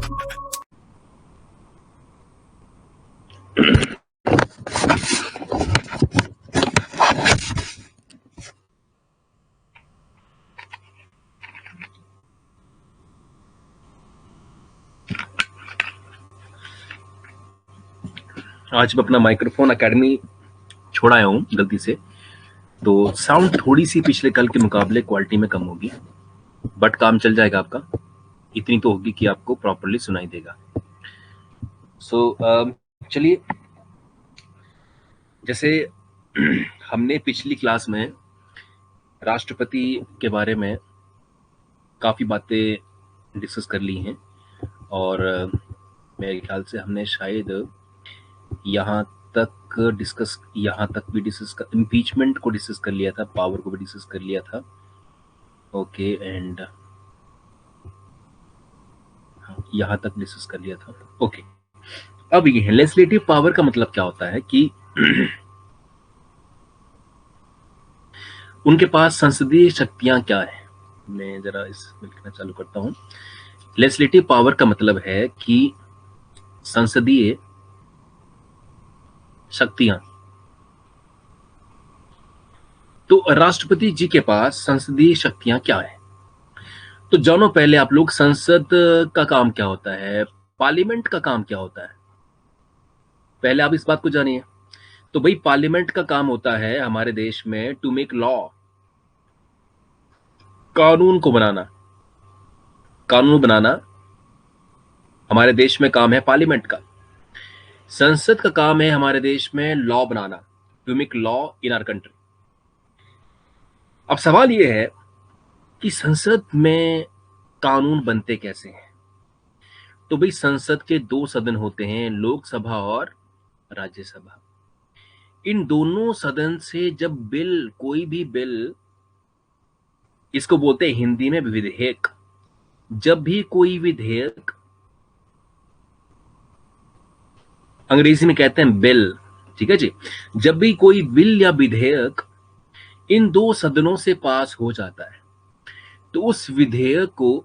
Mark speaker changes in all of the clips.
Speaker 1: आज मैं अपना माइक्रोफोन एकेडमी छोड़ आया हूँ गलती से, तो साउंड थोड़ी सी पिछले कल के मुकाबले क्वालिटी में कम होगी, बट काम चल जाएगा आपका। इतनी तो होगी कि आपको प्रॉपरली सुनाई देगा। चलिए, जैसे हमने पिछली क्लास में राष्ट्रपति के बारे में काफ़ी बातें डिस्कस कर ली हैं, और मेरे ख्याल से हमने शायद यहाँ तक भी डिस्कस कर, इम्पीचमेंट को डिस्कस कर लिया था, पावर को भी डिस्कस कर लिया था। ओके, एंड यहाँ तक डिस्कस कर लिया था। ओके, अब ये लेजिस्लेटिव पावर का मतलब क्या होता है कि उनके पास संसदीय शक्तियां क्या है। मैं जरा इस लिखना चालू करता हूं। लेजिस्लेटिव पावर का मतलब है कि संसदीय शक्तियां। तो राष्ट्रपति जी के पास संसदीय शक्तियां क्या है? तो जानो पहले आप लोग, संसद का काम क्या होता है, पार्लियामेंट का काम क्या होता है, पहले आप इस बात को जानिए। तो भाई, पार्लियामेंट का काम होता है हमारे देश में टू मेक लॉ, कानून को बनाना। कानून बनाना हमारे देश में काम है पार्लियामेंट का। संसद का काम है हमारे देश में लॉ बनाना, to make law in our country. अब सवाल यह है कि संसद में कानून बनते कैसे हैं। तो भाई, संसद के दो सदन होते हैं, लोकसभा और राज्यसभा। इन दोनों सदन से जब कोई भी बिल, इसको बोलते हैं हिंदी में विधेयक, जब भी कोई विधेयक, अंग्रेजी में कहते हैं बिल, ठीक है जी, जब भी कोई बिल या विधेयक इन दो सदनों से पास हो जाता है, तो उस विधेयक को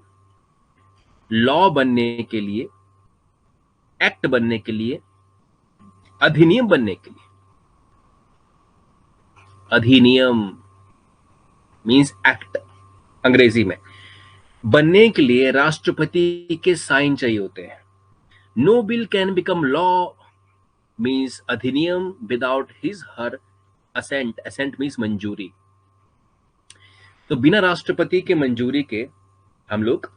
Speaker 1: लॉ बनने के लिए, एक्ट बनने के लिए, अधिनियम बनने के लिए, अधिनियम मींस एक्ट अंग्रेजी में, बनने के लिए राष्ट्रपति के साइन चाहिए होते हैं। No bill can become law means अधिनियम without his her assent. Assent means मंजूरी। तो बिना राष्ट्रपति के मंजूरी के हम लोग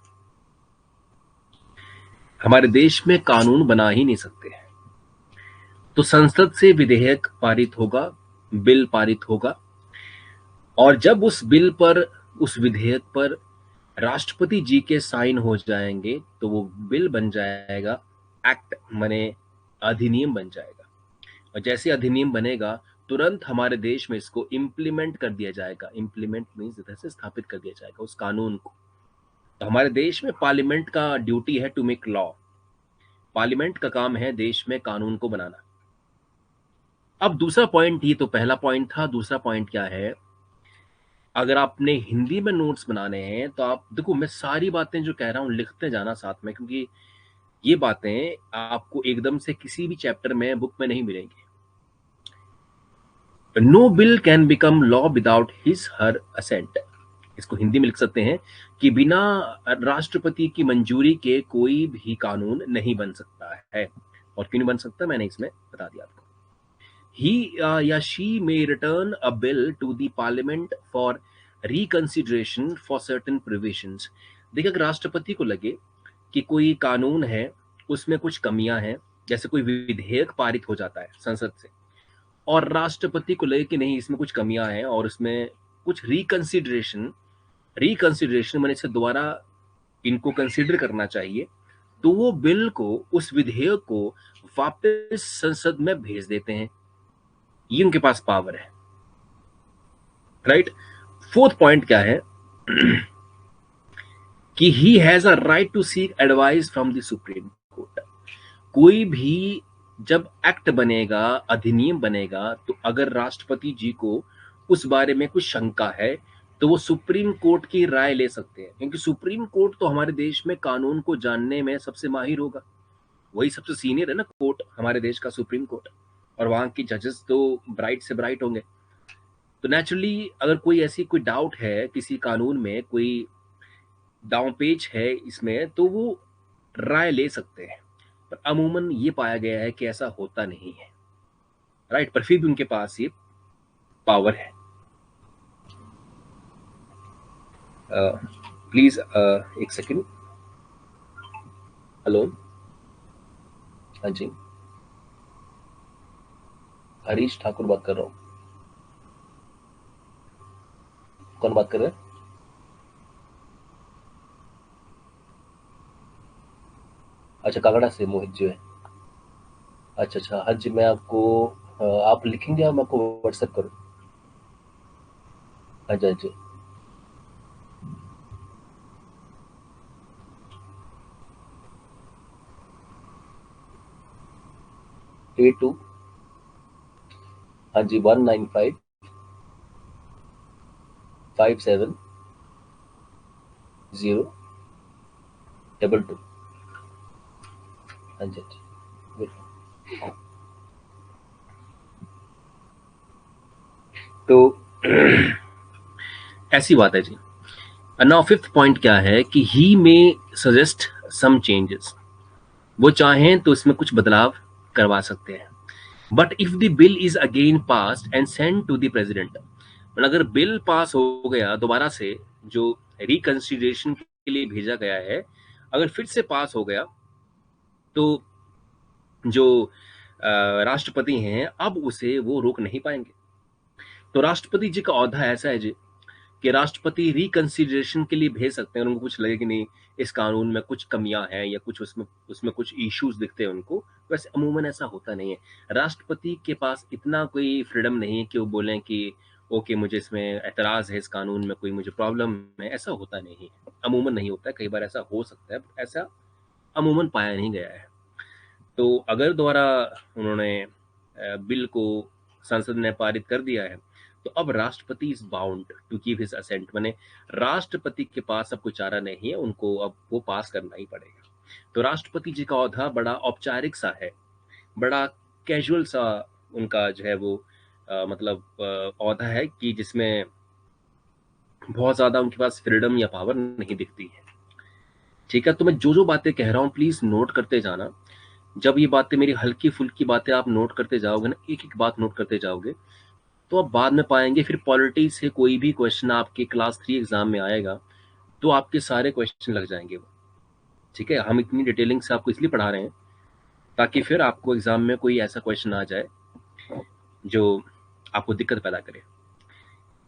Speaker 1: हमारे देश में कानून बना ही नहीं सकते हैं। तो संसद से विधेयक पारित होगा, बिल पारित होगा, और जब उस बिल पर, उस विधेयक पर राष्ट्रपति जी के साइन हो जाएंगे, तो वो बिल बन जाएगा, एक्ट माने अधिनियम बन जाएगा। और जैसे अधिनियम बनेगा, तुरंत हमारे देश में इसको इम्प्लीमेंट कर दिया जाएगा। इम्प्लीमेंट मींस इधर से स्थापित कर दिया जाएगा उस कानून को। तो हमारे देश में पार्लियामेंट का ड्यूटी है टू मेक लॉ। पार्लियामेंट का काम है देश में कानून को बनाना। अब दूसरा पॉइंट, ये तो पहला पॉइंट था, दूसरा पॉइंट क्या है, अगर आपने हिंदी में नोट्स बनाने हैं तो आप देखो, मैं सारी बातें जो कह रहा हूं लिखते जाना साथ में, क्योंकि ये बातें आपको एकदम से किसी भी चैप्टर में, बुक में नहीं मिलेंगी। No bill can become law without his her assent. इसको हिंदी में लिख सकते हैं कि बिना राष्ट्रपति की मंजूरी के कोई भी कानून नहीं बन सकता है। और क्यों नहीं बन सकता, मैंने इसमें बता दिया आपको। He या she may return a bill to the parliament for reconsideration for certain provisions। देखिए, अगर राष्ट्रपति को लगे कि कोई कानून है उसमें कुछ कमियां हैं, जैसे कोई विधेयक पारित हो जाता है संसद से, और राष्ट्रपति को लगे कि नहीं, इसमें कुछ कमियां हैं और इसमें कुछ रिकंसिडरेशन मैंने इसे दोबारा इनको कंसिडर करना चाहिए, तो वो बिल को, उस विधेयक को वापस संसद में भेज देते हैं। ये उनके पास पावर है, राइट। फोर्थ पॉइंट क्या है कि he has a right to seek advice from the supreme court. कोई भी जब एक्ट बनेगा, अधिनियम बनेगा, तो अगर राष्ट्रपति जी को उस बारे में कुछ शंका है, तो वो सुप्रीम कोर्ट की राय ले सकते हैं, क्योंकि सुप्रीम कोर्ट तो हमारे देश में कानून को जानने में सबसे माहिर होगा, वही सबसे सीनियर है ना कोर्ट, हमारे देश का सुप्रीम कोर्ट, और वहां की जजेस तो ब्राइट से ब्राइट होंगे। तो नेचुरली अगर कोई ऐसी कोई डाउट है किसी कानून में, कोई दांवपेच है इसमें, तो वो राय ले सकते हैं। पर अमूमन ये पाया गया है कि ऐसा होता नहीं है, राइट, पर फिर भी उनके पास ये पावर है। प्लीज एक सेकंड। हेलो, हाँ जी, हरीश ठाकुर बात कर रहा हूँ। कौन बात कर रहे हैं? अच्छा, कांगड़ा से मोहित जो है। अच्छा अच्छा, हाँ जी, मैं आपको आप लिखेंगे या मैं आपको व्हाट्सएप करूँ? हाँ जी हाँ जी। 82, हाँ जी, 195570222। हाँ जी हाँ जी, बिल्कुल। तो ऐसी बात है जी। नाउ फिफ्थ पॉइंट क्या है कि ही में सजेस्ट सम चेंजेस, वो चाहें तो इसमें कुछ बदलाव करवा सकते हैं। But if the bill is again passed and send to the president, मतलब अगर बिल पास हो गया दोबारा से, जो रिकंसिडरेशन के लिए भेजा गया है, अगर फिर से पास हो गया, तो जो राष्ट्रपति हैं अब उसे वो रोक नहीं पाएंगे। तो राष्ट्रपति जी का औहदा ऐसा है जी कि राष्ट्रपति रिकंसिडरेशन के लिए भेज सकते हैं, उनको कुछ लगे कि नहीं इस कानून में कुछ कमियां हैं या कुछ उसमें उसमें कुछ इश्यूज दिखते हैं उनको। वैसे अमूमन ऐसा होता नहीं है, राष्ट्रपति के पास इतना कोई फ्रीडम नहीं है कि वो बोलें कि ओके मुझे इसमें एतराज है, इस कानून में कोई मुझे प्रॉब्लम है। ऐसा होता नहीं है, अमूमन नहीं होता है, कई बार ऐसा हो सकता है, ऐसा अमूमन पाया नहीं गया है। तो अगर दोबारा उन्होंने बिल को संसद ने पारित कर दिया है, तो अब राष्ट्रपति is bound to give his assent, माने राष्ट्रपति के पास अब कोई चारा नहीं है, उनको अब वो पास करना ही पड़ेगा। तो राष्ट्रपति जी का औहदा बड़ा औपचारिक सा है, बड़ा कैजुअल सा उनका जो है वो मतलब औहदा है कि जिसमें बहुत ज्यादा उनके पास फ्रीडम या पावर नहीं दिखती है। ठीक है, तो मैं जो जो बातें कह रहा हूँ प्लीज नोट करते जाना। जब ये बातें मेरी हल्की फुल्की बातें आप नोट करते जाओगे ना, एक एक बात नोट करते जाओगे, तो आप बाद में पाएंगे फिर पॉलिटिक्स से कोई भी क्वेश्चन आपके क्लास 3 एग्जाम में आएगा तो आपके सारे क्वेश्चन लग जाएंगे वो। ठीक है, हम इतनी डिटेलिंग से आपको इसलिए पढ़ा रहे हैं ताकि फिर आपको एग्जाम में कोई ऐसा क्वेश्चन आ जाए जो आपको दिक्कत पैदा करे।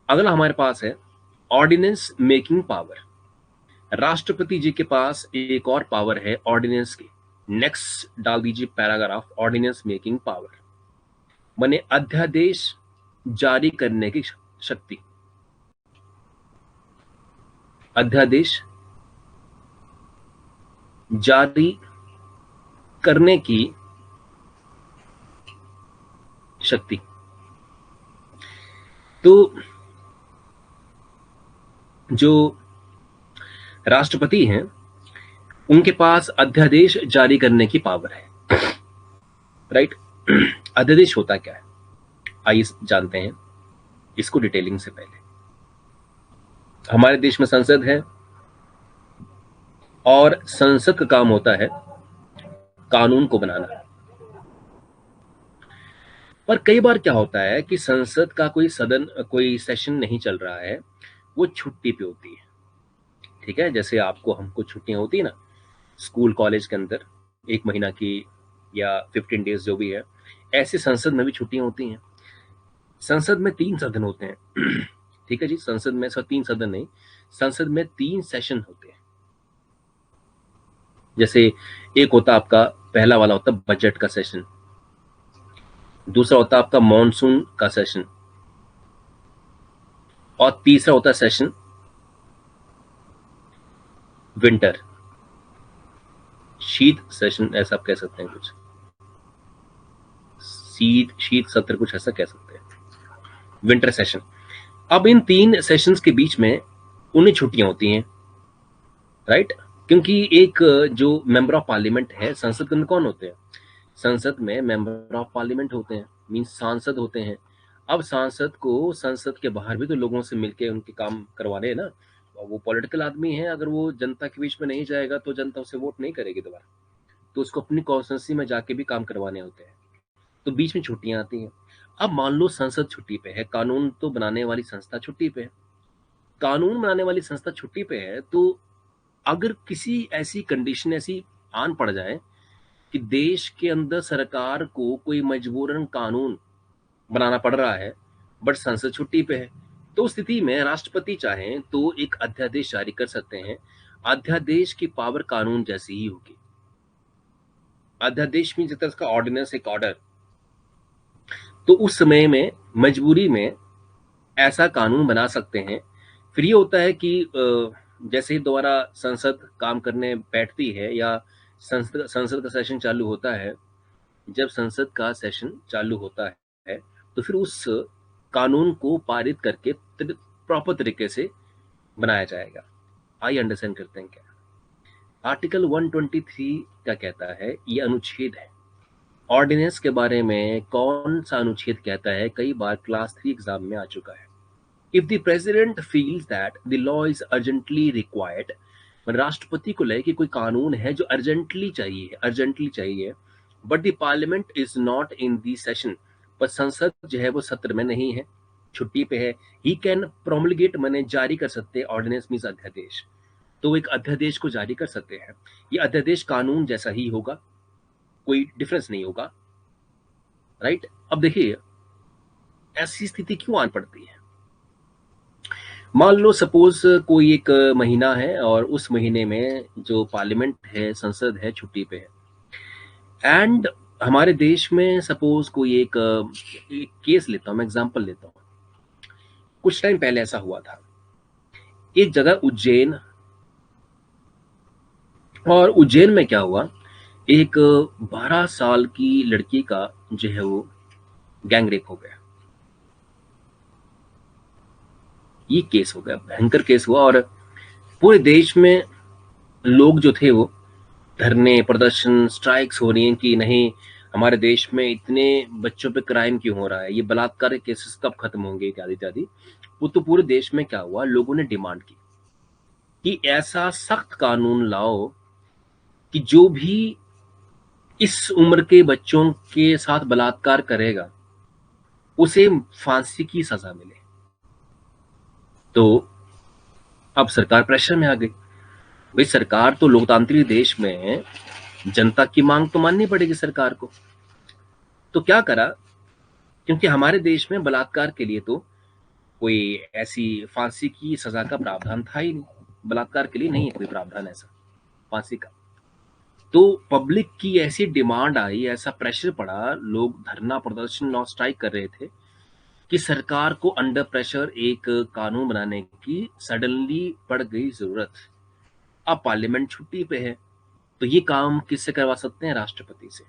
Speaker 1: अगला हमारे पास है ऑर्डिनेंस मेकिंग पावर। राष्ट्रपति जी के पास एक और पावर है ऑर्डिनेंस की। नेक्स्ट डाल दीजिए पैराग्राफ, ऑर्डिनेंस मेकिंग पावर माने अध्यादेश जारी करने की शक्ति। अध्यादेश जारी करने की शक्ति। तो जो राष्ट्रपति हैं उनके पास अध्यादेश जारी करने की पावर है, राइट। अध्यादेश होता क्या है आइए जानते हैं इसको डिटेलिंग से पहले। हमारे देश में संसद है और संसद का काम होता है कानून को बनाना। पर कई बार क्या होता है कि संसद का कोई सदन, कोई सेशन नहीं चल रहा है, वो छुट्टी पे होती है। ठीक है, जैसे आपको हमको छुट्टियां होती है ना स्कूल कॉलेज के अंदर, 1 महीना की या 15 डेज जो भी है, ऐसे संसद में भी छुट्टियां होती हैं। संसद में 3 सदन होते हैं। ठीक है जी, संसद में सिर्फ 3 सदन नहीं, संसद में 3 सेशन होते हैं। जैसे एक होता आपका, पहला वाला होता बजट का सेशन, दूसरा होता आपका मॉनसून का सेशन, और तीसरा होता सेशन विंटर, शीत सेशन ऐसा आप कह सकते हैं कुछ, शीत शीत सत्र कुछ ऐसा कह सकते हैं, विंटर सेशन। अब इन 3 सेशंस के बीच में उन्हें छुट्टियां होती हैं, राइट? क्योंकि एक जो मेंबर ऑफ पार्लियामेंट है, संसद के अंदर कौन होते हैं? संसद में मेंबर ऑफ पार्लियामेंट होते हैं, मीन्स सांसद होते हैं। अब सांसद को संसद के बाहर भी तो लोगों से मिलके उनके काम करवाने हैं ना। और वो पॉलिटिकल आदमी है, अगर वो जनता के बीच में नहीं जाएगा तो जनता उसे वोट नहीं करेगी दोबारा, तो उसको अपनी कॉन्स्टिट्यूंसी में जाके भी काम करवाने होते हैं। तो बीच में छुट्टियां आती हैं। अब मान लो संसद छुट्टी पे है, कानून तो बनाने वाली संस्था छुट्टी पे है, कानून बनाने वाली संस्था छुट्टी पे है, तो अगर किसी ऐसी कंडीशन ऐसी आन पड़ जाए कि देश के अंदर सरकार को कोई मजबूरन कानून बनाना पड़ रहा है, बट संसद छुट्टी पे है, तो उस स्थिति में राष्ट्रपति चाहें तो एक अध्यादेश जारी कर सकते हैं। अध्यादेश की पावर कानून जैसी ही होगी। अध्यादेश में जितना इसका ऑर्डिनेंस, एक ऑर्डर, तो उस समय में मजबूरी में ऐसा कानून बना सकते हैं। फिर ये होता है कि जैसे ही दोबारा संसद काम करने बैठती है या संसद का सेशन चालू होता है, जब संसद का सेशन चालू होता है तो फिर उस कानून को पारित करके प्रॉपर तरीके से बनाया जाएगा। आइए अंडरस्टैंड करते हैं क्या आर्टिकल 123 क्या कहता है। ये अनुच्छेद है। ऑर्डिनेंस के बारे में कौन सा अनुच्छेद कहता है, कई बार क्लास 3 एग्जाम में आ चुका है। If the president feels that the law is urgently required, राष्ट्रपति को लगे कि कोई कानून है जो अर्जेंटली चाहिए, but the parliament is not in the session, पर संसद जो है वो सत्र में नहीं है, छुट्टी पे है, ही कैन प्रोमलगेट, माने जारी कर सकते हैं, ऑर्डिनेंस मीन्स अध्यादेश, तो एक अध्यादेश को जारी कर सकते हैं। ये अध्यादेश कानून जैसा ही होगा, कोई डिफरेंस नहीं होगा, राइट? अब देखिए ऐसी स्थिति क्यों आन पड़ती है। मान लो सपोज कोई एक महीना है और उस महीने में जो पार्लियामेंट है, संसद है, छुट्टी पे है, एंड हमारे देश में सपोज कोई एक केस लेता हूं मैं, एग्जांपल लेता हूं। कुछ टाइम पहले ऐसा हुआ था, एक जगह उज्जैन, और उज्जैन में क्या हुआ, एक 12 साल की लड़की का जो है वो गैंग रेप हो गया। ये केस हो गया, भयंकर केस हुआ, और पूरे देश में लोग जो थे वो धरने, प्रदर्शन, स्ट्राइक्स हो रही हैं कि नहीं, हमारे देश में इतने बच्चों पे क्राइम क्यों हो रहा है, ये बलात्कार के केसेस कब खत्म होंगे, इत्यादि इत्यादि। वो तो पूरे देश में क्या हुआ, लोगों ने डिमांड की कि ऐसा सख्त कानून लाओ कि जो भी इस उम्र के बच्चों के साथ बलात्कार करेगा उसे फांसी की सजा मिले। तो अब सरकार प्रेशर में आ गई। भाई सरकार तो लोकतांत्रिक देश में जनता की मांग तो माननी पड़ेगी सरकार को। तो क्या करा, क्योंकि हमारे देश में बलात्कार के लिए तो कोई ऐसी फांसी की सजा का प्रावधान था ही नहीं, बलात्कार के लिए नहीं है कोई प्रावधान ऐसा फांसी का। तो पब्लिक की ऐसी डिमांड आई, ऐसा प्रेशर पड़ा, लोग धरना, प्रदर्शन और स्ट्राइक कर रहे थे कि सरकार को अंडर प्रेशर एक कानून बनाने की सडनली पड़ गई जरूरत। अब पार्लियामेंट छुट्टी पे है, तो ये काम किससे करवा सकते हैं, राष्ट्रपति से।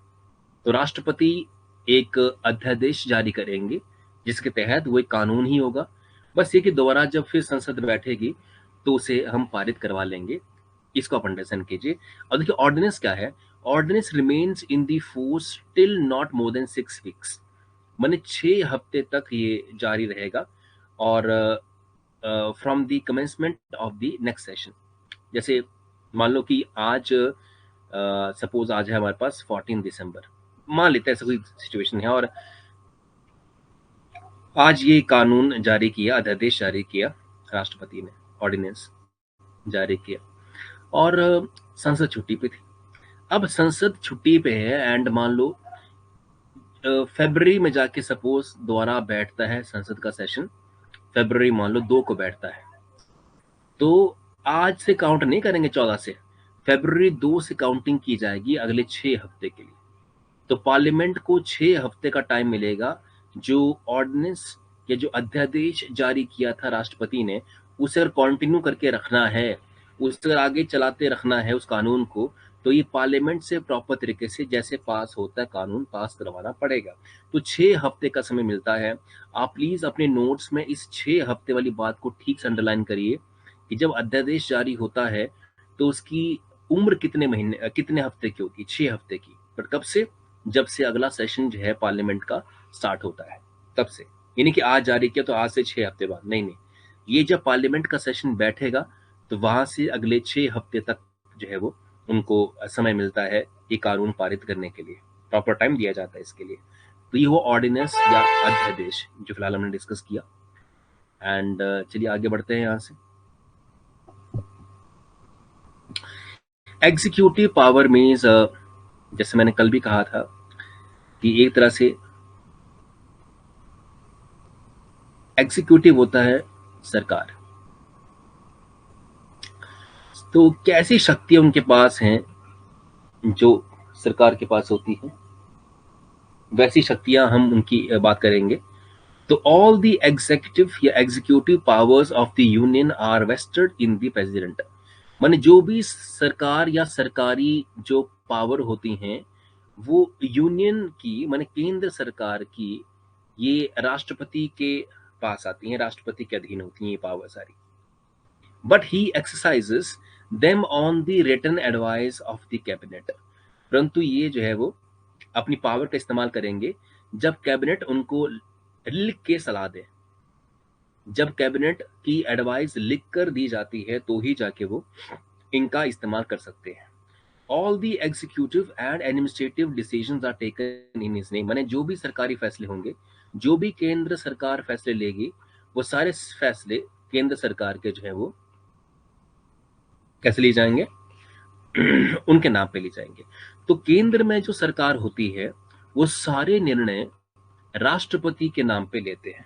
Speaker 1: तो राष्ट्रपति एक अध्यादेश जारी करेंगे जिसके तहत वो एक कानून ही होगा। बस ये कि दोबारा जब फिर संसद बैठेगी तो उसे हम पारित करवा लेंगे। इसको आप अंडरस्टैंड कीजिए। और देखिए ऑर्डिनेंस क्या है, ordinance remains in the force till not more than 6 weeks, माने 6 हफ्ते तक ये जारी रहेगा, और from the commencement of the next session. जैसे मान लो कि आज सपोज आज है हमारे पास 14 दिसंबर, मान लेते हैं ऐसा कोई सिचुएशन है, और आज ये कानून जारी किया, अध्यादेश जारी किया राष्ट्रपति ने, ऑर्डिनेंस जारी किया, और संसद छुट्टी पे थी। अब संसद छुट्टी पे है एंड मान लो फरवरी में जाके सपोज दोबारा बैठता है संसद का सेशन, फरवरी मान लो 2 को बैठता है, तो आज से काउंट नहीं करेंगे 14 से, फरवरी 2 से काउंटिंग की जाएगी अगले 6 हफ्ते के लिए। तो पार्लियामेंट को 6 हफ्ते का टाइम मिलेगा जो ऑर्डिनेंस या जो अध्यादेश जारी किया था राष्ट्रपति ने, उसे अगर कंटिन्यू करके रखना है, उसे अगर आगे चलाते रखना है उस कानून को, तो ये पार्लियामेंट से प्रॉपर तरीके से जैसे पास होता है कानून पास करवाना पड़ेगा। तो 6 हफ्ते का समय मिलता है। आप प्लीज अपने नोट्स में इस 6 हफ्ते वाली बात को ठीक से अंडरलाइन करिए कि जब अध्यादेश जारी होता है तो उसकी उम्र कितने महीने कितने हफ्ते की होगी, 6 हफ्ते की। पर कब से? जब से अगला सेशन जो है पार्लियामेंट का स्टार्ट होता है तब से। यानी कि आज जारी किया तो आज से 6 हफ्ते बाद नहीं नहीं, ये जब पार्लियामेंट का सेशन बैठेगा तो वहां से अगले 6 हफ्ते तक जो है वो उनको समय मिलता है ये कानून पारित करने के लिए, प्रॉपर टाइम दिया जाता है इसके लिए। तो ये वो ऑर्डिनेंस या अध्यादेश जो फिलहाल हमने डिस्कस किया। एंड चलिए आगे बढ़ते हैं यहाँ से। एग्जीक्यूटिव पावर मीन्स, जैसे मैंने कल भी कहा था कि एक तरह से एग्जीक्यूटिव होता है सरकार। तो कैसी शक्तियां उनके पास हैं जो सरकार के पास होती है, वैसी शक्तियां हम उनकी बात करेंगे। तो ऑल द एग्जीक्यूटिव या executive powers of the union are vested in the president. माने जो भी सरकार या सरकारी जो पावर होती हैं वो यूनियन की माने केंद्र सरकार की ये राष्ट्रपति के पास आती हैं, राष्ट्रपति के अधीन होती हैं ये पावर सारी। But he exercises them on the written advice of the cabinet. परंतु ये जो है वो अपनी पावर का इस्तेमाल करेंगे जब कैबिनेट उनको लिख के सलाह दे। जब कैबिनेट की एडवाइस लिख कर दी जाती है तो ही जाके वो इनका इस्तेमाल कर सकते हैं। All the executive and administrative decisions are taken in his name. माने जो भी सरकारी फैसले होंगे, जो भी केंद्र सरकार फैसले लेगी, वो सारे फैसले केंद्र सरकार के जो है वो कैसे लिए जाएंगे उनके नाम पे लिए जाएंगे। तो केंद्र में जो सरकार होती है वो सारे निर्णय राष्ट्रपति के नाम पे लेते हैं।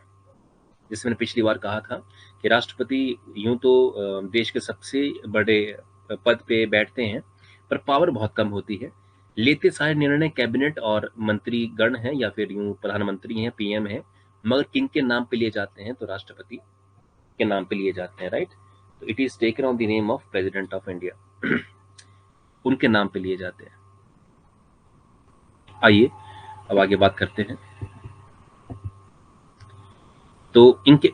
Speaker 1: जैसे मैंने पिछली बार कहा था कि राष्ट्रपति यूं तो देश के सबसे बड़े पद पे बैठते हैं पर पावर बहुत कम होती है। लेते सारे निर्णय कैबिनेट और मंत्री गण हैं या फिर यूं प्रधानमंत्री हैं, पीएम हैं, मगर किन के नाम पे लिए जाते हैं? तो राष्ट्रपति के नाम पे लिए जाते हैं, राइट। तो it is taken on the name of president of India उनके नाम पे लिए जाते हैं। आइए अब आगे बात करते हैं। तो इनके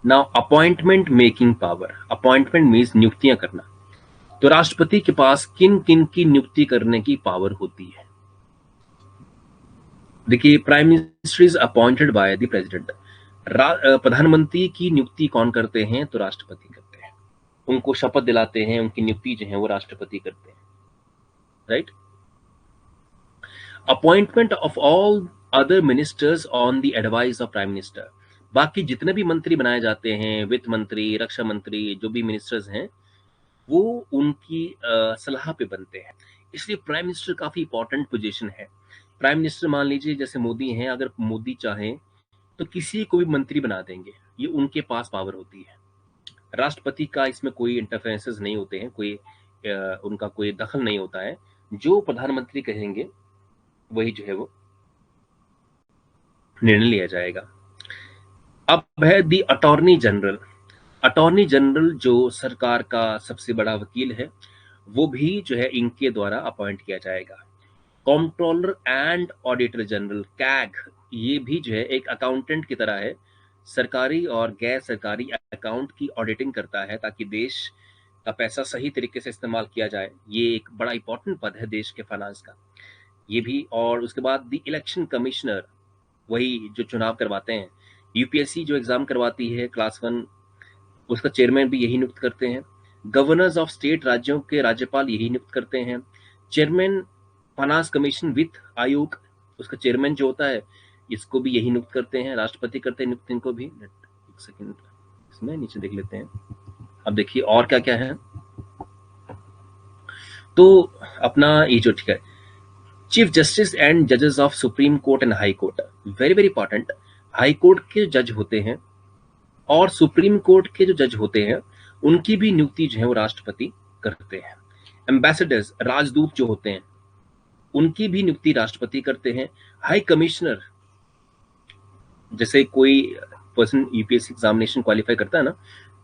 Speaker 1: now appointment making power. Appointment means नियुक्तियां करना। तो राष्ट्रपति के पास किन किन की नियुक्ति करने की पावर होती है? देखिए, prime minister is appointed by the president. प्रधानमंत्री की नियुक्ति कौन करते हैं? तो राष्ट्रपति करते हैं। उनको शपथ दिलाते हैं, उनकी नियुक्ति जो है वो राष्ट्रपति करते हैं, right. Appointment of all other ministers on the advice of prime minister. बाकी जितने भी मंत्री बनाए जाते हैं, वित्त मंत्री, रक्षा मंत्री, जो भी मिनिस्टर्स हैं वो उनकी सलाह पे बनते हैं। इसलिए प्राइम मिनिस्टर काफी इंपॉर्टेंट पोजीशन है। प्राइम मिनिस्टर मान लीजिए जैसे मोदी हैं, अगर मोदी चाहें तो किसी को भी मंत्री बना देंगे, ये उनके पास पावर होती है। राष्ट्रपति का इसमें कोई इंटरफेरेंसेस नहीं होते हैं, कोई उनका कोई दखल नहीं होता है। जो प्रधानमंत्री कहेंगे वही जो है वो निर्णय लिया जाएगा। अब है दी अटॉर्नी जनरल। अटॉर्नी जनरल जो सरकार का सबसे बड़ा वकील है वो भी जो है इनके द्वारा अपॉइंट किया जाएगा। Controller and auditor general, CAG, ये भी जो है एक अकाउंटेंट की तरह है, सरकारी और गैर सरकारी अकाउंट की ऑडिटिंग करता है ताकि देश का पैसा सही तरीके से इस्तेमाल किया जाए। ये एक बड़ा इंपॉर्टेंट पद है देश के फाइनेंस का, ये भी। और उसके बाद द इलेक्शन कमिश्नर, वही जो चुनाव करवाते हैं। यूपीएससी जो एग्जाम करवाती है क्लास 1, उसका चेयरमैन भी यही नियुक्त करते हैं। गवर्नर्स ऑफ स्टेट, राज्यों के राज्यपाल यही नियुक्त करते हैं। चेयरमैन फाइनेंस कमीशन वित्त आयोग, उसका चेयरमैन जो होता है इसको भी यही नियुक्त करते हैं, राष्ट्रपति करते हैं नियुक्त इनको भी। एक सेकंड, इसमें नीचे देख लेते हैं। अब देखिए और क्या क्या है। तो अपना ये जो ठीक है, चीफ जस्टिस एंड जजेस of supreme court and high court, very very important. High court के जज होते हैं और सुप्रीम कोर्ट के जो जज होते हैं उनकी भी नियुक्ति जो है वो राष्ट्रपति करते हैं। एम्बेसडर्स, राजदूत जो होते हैं उनकी भी नियुक्ति राष्ट्रपति करते हैं। हाई कमिश्नर, जैसे कोई पर्सन यूपीएससी एग्जामिनेशन क्वालिफाई करता है ना,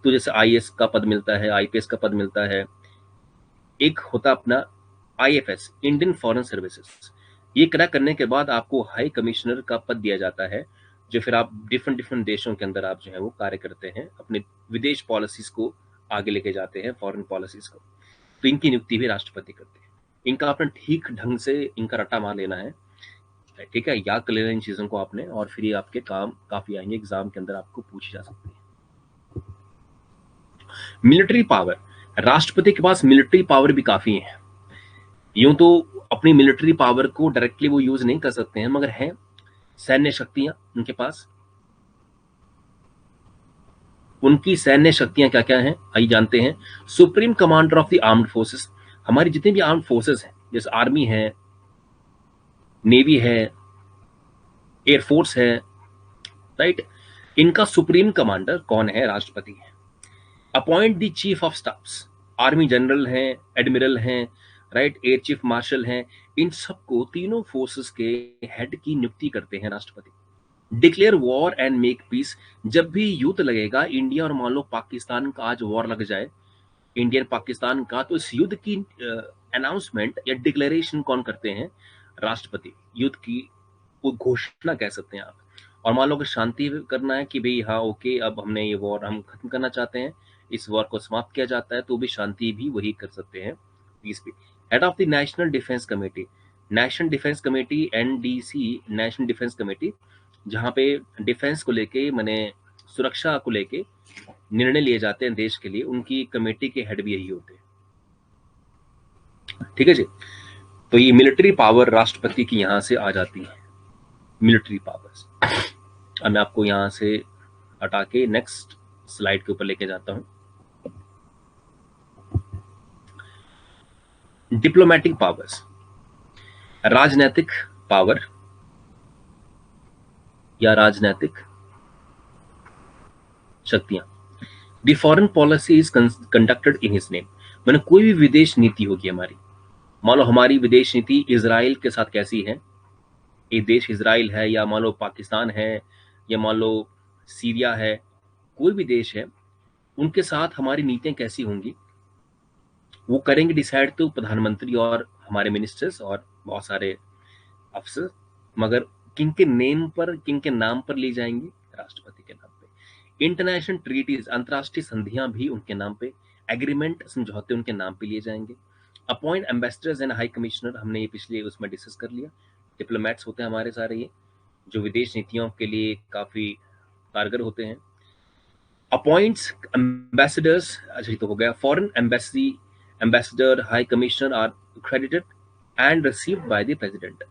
Speaker 1: तो जैसे आईएएस का पद मिलता है, आईपीएस का पद मिलता है। एक होता अपना आईएफएस, इंडियन फॉरेन सर्विसेज। ये क्रैक करने के बाद आपको हाई कमिश्नर का पद दिया जाता है, जो फिर आप डिफरेंट डिफरेंट देशों के अंदर आप जो है वो कार्य करते हैं, अपने विदेश पॉलिसीज को आगे लेके जाते हैं, फॉरेन पॉलिसीज को। तो इनकी नियुक्ति भी राष्ट्रपति करते हैं। इनका आपने ठीक ढंग से इनका रट्टा मार लेना है, ठीक है, याद कर लेना इन चीजों को आपने, और फिर ये आपके काम काफी आएंगे, एग्जाम के अंदर आपको पूछी जा सकती है। मिलिट्री पावर, राष्ट्रपति के पास मिलिट्री पावर भी काफी है। यूं तो अपनी मिलिट्री पावर को डायरेक्टली वो यूज नहीं कर सकते हैं, मगर है सैन्य शक्तियां उनके पास। उनकी सैन्य शक्तियां क्या क्या हैं, आइए जानते हैं। Supreme commander of the armed forces, हमारी जितनी भी आर्म्ड फोर्सेस हैं, जैसे आर्मी है, नेवी है, एयरफोर्स है, राइट, इनका सुप्रीम कमांडर कौन है, राष्ट्रपति है। Appoint the chief of staffs, army general हैं, एडमिरल हैं, राइट, एयर चीफ मार्शल हैं, इन सबको तीनों फोर्सेस के हेड की नियुक्ति करते हैं राष्ट्रपति। Declare war and make peace, जब भी युद्ध लगेगा, इंडिया और मान लो पाकिस्तान का आज वॉर लग जाए, इंडियन पाकिस्तान का, तो इस युद्ध की अनाउंसमेंट या डिक्लेरेशन कौन करते हैं, राष्ट्रपति। युद्ध की वो घोषणा कह सकते हैं आप। और मान लो कि शांति करना है कि भाई हाँ ओके, अब हमने ये वॉर हम खत्म करना चाहते हैं, इस वॉर को समाप्त किया जाता है, तो भी शांति भी वही कर सकते हैं, पीस भी। Head of the national defence committee, national defence committee, NDC, national defence committee, जहाँ पे डिफेंस को लेके, माने सुरक्षा को लेके निर्णय लिए जाते हैं देश के लिए, उनकी कमेटी के हेड भी यही होते हैं, ठीक है जी। तो ये मिलिट्री पावर राष्ट्रपति की यहां से आ जाती है, मिलिट्री पावर्स। अब मैं आपको यहां से हटा के नेक्स्ट स्लाइड के ऊपर लेके जाता हूं। डिप्लोमेटिक पावर्स, राजनैतिक पावर या राजनैतिक शक्तियां। The foreign policy is conducted in his name, मैंने कोई भी विदेश नीति होगी हमारी, मान लो हमारी विदेश नीति इजराइल के साथ कैसी है, एक देश इजराइल है, या मान लो पाकिस्तान है, या मान लो सीरिया है, कोई भी देश है, उनके साथ हमारी नीतियां कैसी होंगी, वो करेंगे डिसाइड तो प्रधानमंत्री और हमारे मिनिस्टर्स और बहुत सारे अफसर, मगर किनके नेम पर, किनके नाम पर ली जाएंगी, राष्ट्रपति के नाम पे। इंटरनेशनल ट्रीटीज, अंतर्राष्ट्रीय संधियां भी उनके नाम पे, एग्रीमेंट, समझौते उनके नाम पे लिए जाएंगे। Appoint ambassadors and high commissioner, हमने ये पिछले उसमें डिस्कस कर लिया, डिप्लोमेट्स होते हैं हमारे सारे ये, जो विदेश नीतियों के लिए काफी कारगर होते हैं। अपॉइंट्स एम्बेसडर्स, अच्छा ये तो हो गया। Foreign embassy, ambassador, high commissioner are credited and received by the president,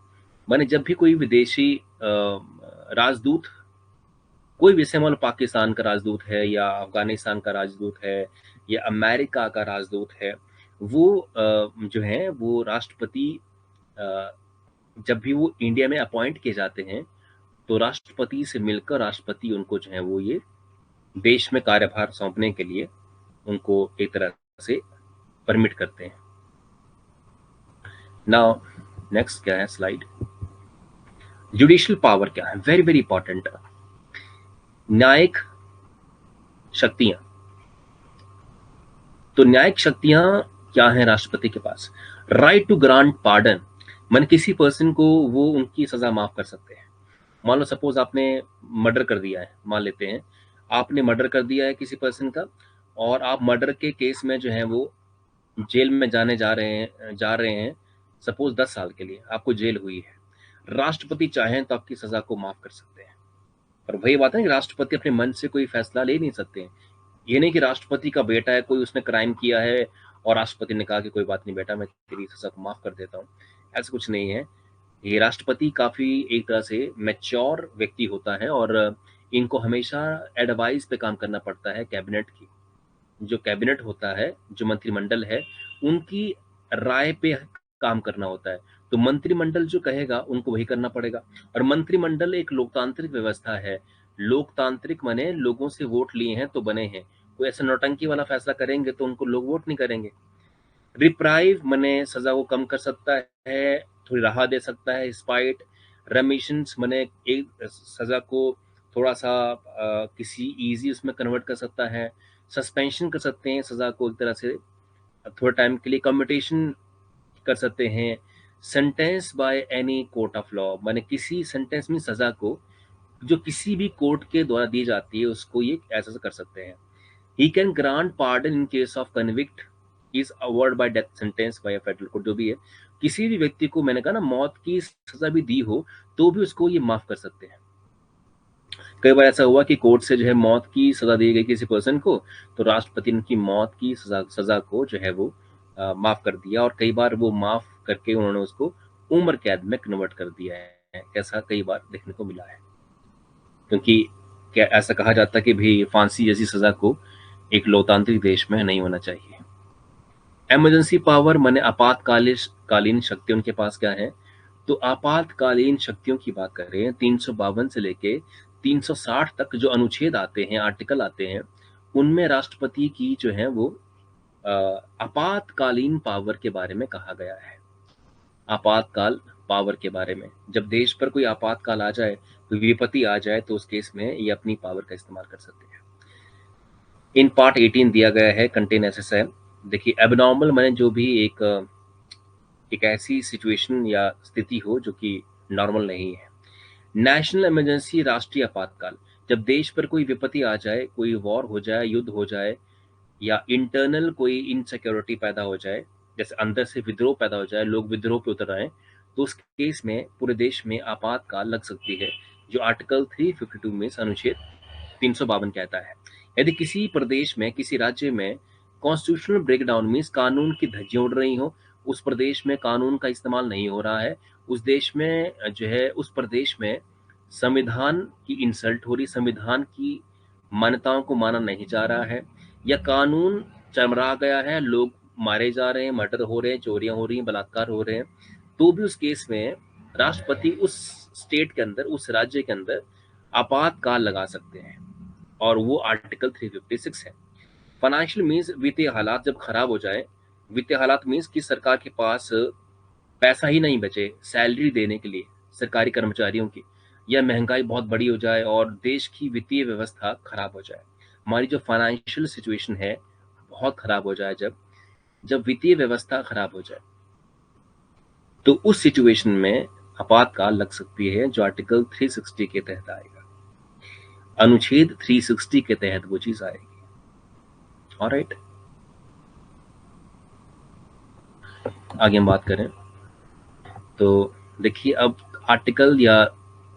Speaker 1: माने जब भी कोई विदेशी राजदूत, कोई भी, जैसे मान लो पाकिस्तान का राजदूत है, या अफगानिस्तान का राजदूत है, या अमेरिका का राजदूत है, वो जो है वो राष्ट्रपति, जब भी वो इंडिया में अपॉइंट किए जाते हैं, तो राष्ट्रपति से मिलकर राष्ट्रपति उनको जो है वो ये देश में कार्यभार सौंपने के लिए उनको एक तरह से परमिट करते हैं। नाउ नेक्स्ट क्या है स्लाइड, जुडिशियल पावर क्या है, वेरी वेरी इंपॉर्टेंट। न्यायिक शक्तियां, तो न्यायिक शक्तियां क्या है राष्ट्रपति के पास, राइट टू ग्रांट पार्डन, मन किसी पर्सन को वो उनकी सजा माफ कर सकते हैं। मान लो सपोज आपने मर्डर कर दिया है, मान लेते हैं आपने मर्डर कर दिया है किसी पर्सन का, और आप मर्डर के केस में जो है वो जेल में जाने जा रहे हैं सपोज 10 साल के लिए, आपको जेल हुई है, राष्ट्रपति चाहें तो आपकी सजा को माफ कर सकते हैं। पर वही बात है कि राष्ट्रपति अपने मन से कोई फैसला ले नहीं सकते हैं। ये नहीं कि राष्ट्रपति का बेटा है, कोई उसने क्राइम किया है और राष्ट्रपति ने कहा कि कोई बात नहीं बेटा, मैं तेरी सजा को माफ कर देता हूँ, ऐसा कुछ नहीं है। ये राष्ट्रपति काफी एक तरह से मैच्योर व्यक्ति होता है, और इनको हमेशा एडवाइस पे काम करना पड़ता है कैबिनेट की। जो कैबिनेट होता है, जो मंत्रिमंडल है, उनकी राय पे काम करना होता है, तो मंत्रिमंडल जो कहेगा उनको वही करना पड़ेगा। और मंत्रिमंडल एक लोकतांत्रिक व्यवस्था है, लोकतांत्रिक माने लोगों से वोट लिए हैं तो बने हैं, कोई ऐसा नौटंकी वाला फैसला करेंगे तो उनको लोग वोट नहीं करेंगे। रिप्राइव मने सजा को कम कर सकता है, थोड़ी राहत दे सकता है। स्पाइट, रेमिशंस मने एक सजा को थोड़ा सा किसी इजी उसमें कन्वर्ट कर सकता है। सस्पेंशन कर सकते हैं सजा को एक तरह से थोड़े टाइम के लिए, कम्यूटेशन कर सकते हैं, sentence by any court of law, माने किसी सेंटेंस में सजा को जो किसी भी कोर्ट के द्वारा दी जाती है उसको ये ऐसा कर सकते हैं। He can grant pardon in case of convict is award bye death sentence by federal court, जो भी है किसी भी व्यक्ति को, मैंने कहा ना, मौत की सजा भी दी हो तो भी उसको ये माफ कर सकते हैं। कई बार ऐसा हुआ कि कोर्ट से जो है मौत की सजा दी गई किसी पर्सन को, तो राष्ट्रपति ने उनकी मौत की सजा को जो है वो माफ कर दिया, और कई बार वो माफ करके उन्होंने उसको उम्र कैद में कन्वर्ट कर दिया है। ऐसा कई बार देखने को मिला है, क्योंकि क्या ऐसा कहा जाता है कि भाई फांसी जैसी सजा को एक लोकतांत्रिक देश में नहीं होना चाहिए। इमरजेंसी पावर माने आपातकालीन शक्ति उनके पास क्या है, तो आपातकालीन शक्तियों की बात कर रहे हैं 352 से लेके 360 तक जो अनुच्छेद आते हैं, आर्टिकल आते हैं, उनमें राष्ट्रपति की जो है वो आपातकालीन पावर के बारे में कहा गया है। आपातकाल पावर के बारे में, जब देश पर कोई आपातकाल आ जाए, कोई विपत्ति आ जाए, तो उस केस में ये अपनी पावर का इस्तेमाल कर सकते हैं। इन पार्ट 18 दिया गया है कंटेन एसेस है। देखिए, एबनॉर्मल माने जो भी एक ऐसी सिचुएशन या स्थिति हो जो कि नॉर्मल नहीं है। नेशनल इमरजेंसी, राष्ट्रीय आपातकाल, जब देश पर कोई विपत्ति आ जाए, कोई वॉर हो जाए, युद्ध हो जाए, या इंटरनल कोई इनसिक्योरिटी पैदा हो जाए, जैसे अंदर से विद्रोह पैदा हो जाए, लोग विद्रोह पे उतर आए, तो उस केस में पूरे देश में आपातकाल लग सकती है, जो आर्टिकल 352 में अनुच्छेद 352 कहता है। यदि किसी प्रदेश में, किसी राज्य में कॉन्स्टिट्यूशनल ब्रेकडाउन मीन्स कानून की धज्जियां उड़ रही हो, उस प्रदेश में कानून का इस्तेमाल नहीं हो रहा है, उस देश में जो है, उस प्रदेश में संविधान की इंसल्ट हो रही, संविधान की मान्यताओं को माना नहीं जा रहा है, या कानून चरमरा गया है, लोग मारे जा रहे हैं, मर्डर हो रहे हैं, चोरियां हो रही हैं, बलात्कार हो रहे हैं, तो भी उस केस में राष्ट्रपति उस स्टेट के अंदर, उस राज्य के अंदर आपातकाल लगा सकते हैं, और वो आर्टिकल 356 है। फाइनेंशियल मीन्स वित्तीय हालात जब खराब हो जाए, वित्तीय हालात मीन्स कि सरकार के पास पैसा ही नहीं बचे सैलरी देने के लिए सरकारी कर्मचारियों की, या महंगाई बहुत बड़ी हो जाए और देश की वित्तीय व्यवस्था खराब हो जाए, हमारी जो फाइनेंशियल सिचुएशन है बहुत खराब हो जाए, जब वित्तीय व्यवस्था खराब हो जाए, तो उस सिचुएशन में आपातकाल लग सकती है, जो आर्टिकल 360 के तहत आएगा, अनुच्छेद 360 के तहत वो चीज आएगी। ऑलराइट, आगे हम बात करें तो देखिए, अब आर्टिकल या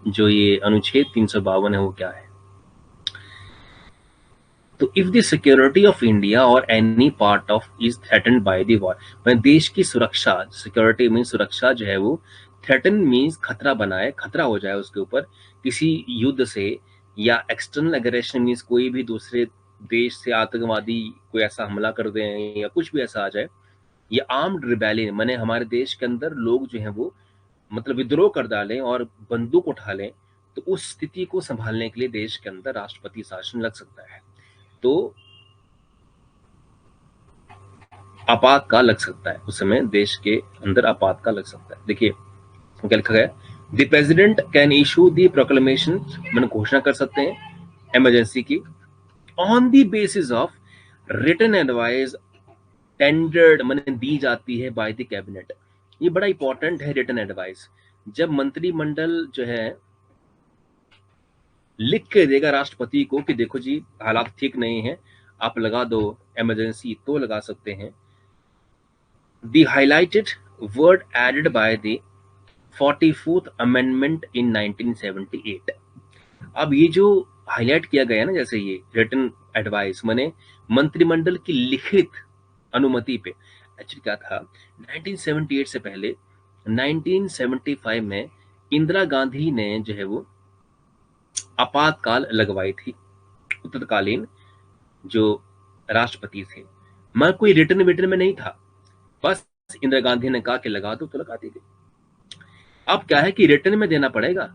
Speaker 1: जो ये अनुच्छेद 352 है वो क्या है। तो if the security of India और any part of is threatened by the war, मैं देश की सुरक्षा, सिक्योरिटी मीन सुरक्षा जो है वो, थ्रेटन मीन्स खतरा बनाए, खतरा हो जाए उसके ऊपर किसी युद्ध से, या एक्सटर्नल एग्रेशन मीन्स कोई भी दूसरे देश से आतंकवादी कोई ऐसा हमला कर दें या कुछ भी ऐसा आ जाए, या आर्म्ड रिबेलियन माने हमारे देश के अंदर लोग जो हैं वो मतलब विद्रोह कर डालें और बंदूक उठा लें, तो उस स्थिति को संभालने के लिए देश के अंदर राष्ट्रपति शासन लग सकता है, तो आपातकाल लग सकता है, उस समय देश के अंदर आपातकाल लग सकता है। देखिए क्या लिखा गया, the president can issue the proclamation, मैंने घोषणा कर सकते हैं इमरजेंसी की, on the basis of written advice tendered मैंने दी जाती है बाय द कैबिनेट। ये बड़ा इंपॉर्टेंट है, रिटन एडवाइस, जब मंत्रिमंडल जो है लिख के देगा राष्ट्रपति को कि देखो जी हालात ठीक नहीं है, आप लगा दो इमरजेंसी, तो लगा सकते हैं। The highlighted word added by the 44th amendment in 1978। अब ये जो हाईलाइट किया गया ना, जैसे ये रिटन एडवाइस माने मंत्रिमंडल की लिखित अनुमति पे, एक्चुअली क्या था 1978 से पहले 1975 में इंदिरा गांधी ने जो है वो आपातकाल लगवाई थी, उत्तरकालीन जो राष्ट्रपति थे, मैं कोई रिटर्न विटर्न में नहीं था, बस इंदिरा गांधी ने कहा कि लगा दो तो लगा दी गई। अब क्या है कि रिटर्न में देना पड़ेगा,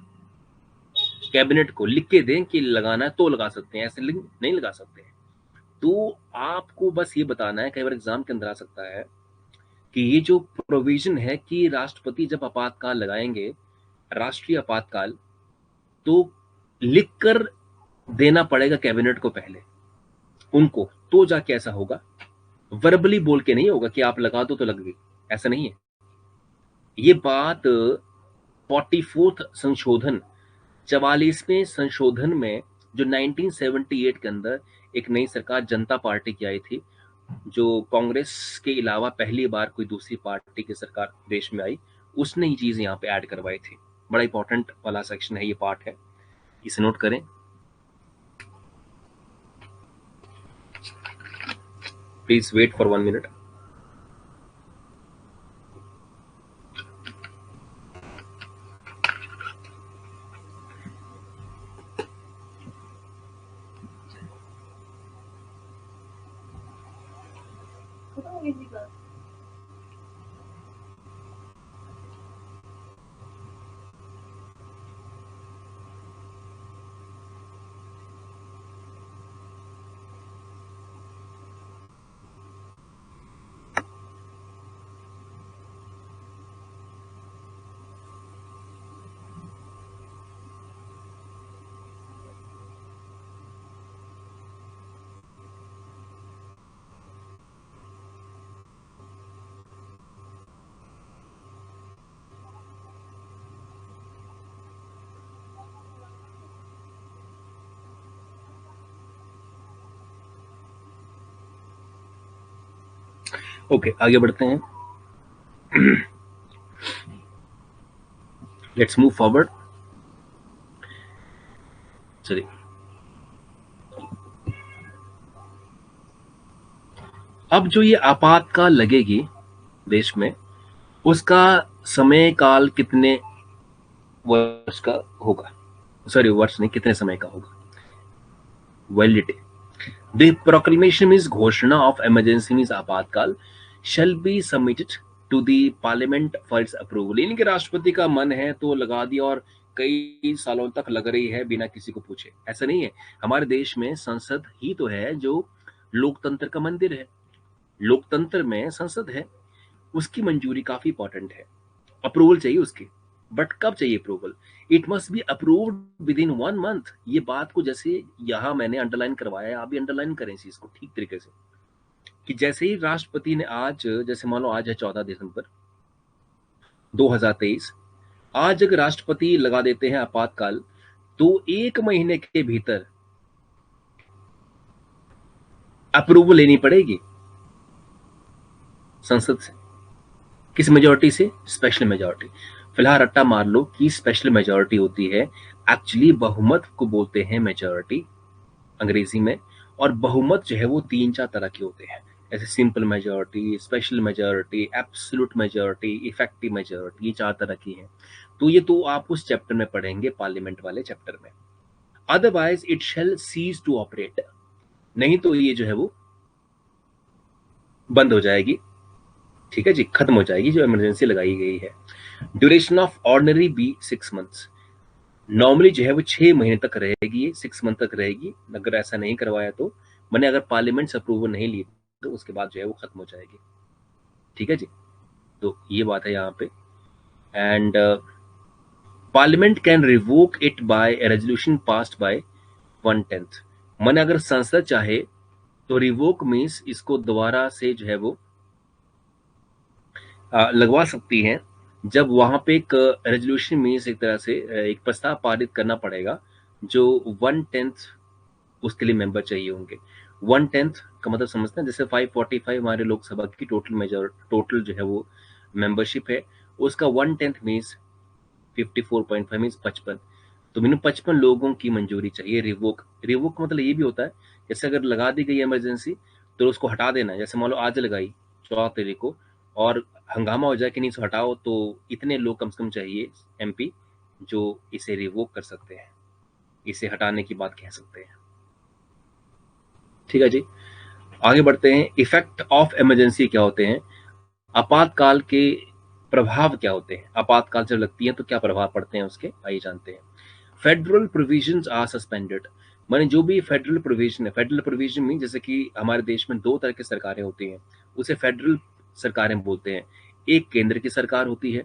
Speaker 1: कैबिनेट को लिख के दें कि लगाना है तो लगा सकते हैं, ऐसे नहीं लगा सकते। तो आपको बस ये बताना है, कई बार एग्जाम के अंदर आ सकता है कि ये जो प्रोविजन है कि राष्ट्रपति जब आपातकाल लगाएंगे, राष्ट्रीय आपातकाल, तो लिखकर देना पड़ेगा कैबिनेट को पहले, उनको तो जाके ऐसा होगा। वर्बली बोल के नहीं होगा कि आप लगा दो तो लग गई, ऐसा नहीं है। ये बात 44th संशोधन, 44वें संशोधन में जो 1978 के अंदर एक नई सरकार जनता पार्टी की आई थी, जो कांग्रेस के अलावा पहली बार कोई दूसरी पार्टी की सरकार देश में आई, उसने ये चीज यहाँ पे ऐड करवाई थी। बड़ा इंपॉर्टेंट वाला सेक्शन है, ये पार्ट है, इसे नोट करें। Please wait for 1 minute. Okay, आगे बढ़ते हैं। Let's move forward. चलिए, अब जो ये आपातकाल लगेगी देश में, उसका समय काल कितने वर्ष का होगा? सॉरी, वर्ष नहीं, कितने समय का होगा? वैलिडिटी। द प्रोक्लेमेशन मीन्स घोषणा ऑफ इमरजेंसी मीन्स आपातकाल shall be submitted to the parliament for its approval। यानी कि राष्ट्रपति का मन है तो लगा दिया और कई सालों तक लग रही है बिना किसी को पूछे, ऐसा नहीं है। हमारे देश में संसद ही तो है जो लोकतंत्र का मंदिर है। लोकतंत्र में संसद है, उसकी मंजूरी काफी इंपॉर्टेंट है, अप्रूवल चाहिए उसकी। बट कब चाहिए approval? It must be approved with in 1 month. ये बात को जैसे यहाँ मैंने अंडरलाइन करवाया, आप भी अंडरलाइन करें इस चीज को ठीक तरीके से, कि जैसे ही राष्ट्रपति ने आज, जैसे मान लो आज है 14 दिसंबर 2023, आज अगर राष्ट्रपति लगा देते हैं आपातकाल, तो 1 महीने के भीतर अप्रूवल लेनी पड़ेगी संसद से। किस मेजोरिटी से? Special majority. फिलहाल रट्टा मार लो कि स्पेशल मेजोरिटी होती है, एक्चुअली बहुमत को बोलते हैं मेजोरिटी अंग्रेजी में। और बहुमत जो है वो 3-4 तरह के होते हैं, जैसे simple majority, special majority, absolute majority, effective majority, ये 4 तरह की हैं। तो ये तो आप उस चैप्टर में पढ़ेंगे, पार्लियामेंट वाले चैप्टर में। Otherwise it shall cease to operate, नहीं तो ये जो है वो बंद हो जाएगी, ठीक है जी, खत्म हो जाएगी जो इमरजेंसी लगाई गई है। Duration of ordinary be 6 months. Normally जो है वो 6 महीने तक रहेगी, 6 मंथ तक रहेगी। अगर ऐसा नहीं करवाया तो, मैंने अगर पार्लियामेंट से अप्रूवल नहीं ली तो उसके बाद जो है वो खत्म हो जाएगी, ठीक है जी। तो ये बात है यहाँ पे। And parliament can revoke it by A resolution passed by 1/10। मैंने अगर संसद चाहे तो रिवोक मीन्स इसको दोबारा से जो है वो लगवा सकती है, जब वहां पे एक रेजोल्यूशन मीन्स एक तरह से एक प्रस्ताव पारित करना पड़ेगा, जो 1/10 उसके लिए मेंबर चाहिए होंगे। 1/10 का मतलब समझते हैं, जैसे 545 हमारे लोकसभा की टोटल जो है वो मेंबरशिप है, उसका 1/10 मीन्स 54.5 मीन्स 55। तो मिनिमम 55 लोगों की मंजूरी चाहिए। रिवोक का मतलब ये भी होता है, जैसे अगर लगा दी गई इमरजेंसी तो उसको हटा देना। जैसे मान लो आज लगाई 14 तारीख को और हंगामा हो जाए कि नहीं इसको हटाओ, तो इतने लोग कम से कम चाहिए एमपी जो इसे रिवोक कर सकते हैं, इसे हटाने की बात कह सकते हैं, ठीक है जी। आगे बढ़ते हैं। इफेक्ट ऑफ इमरजेंसी क्या होते हैं? आपातकाल के प्रभाव क्या होते हैं? आपातकाल जब लगती है तो क्या प्रभाव पड़ते हैं उसके, आइए जानते हैं। Federal provisions are suspended. माने जो भी फेडरल प्रोविजन है, फेडरल प्रोविजन में जैसे कि हमारे देश में 2 तरह की सरकारें होती हैं, उसे फेडरल सरकारें बोलते हैं। एक केंद्र की सरकार होती है,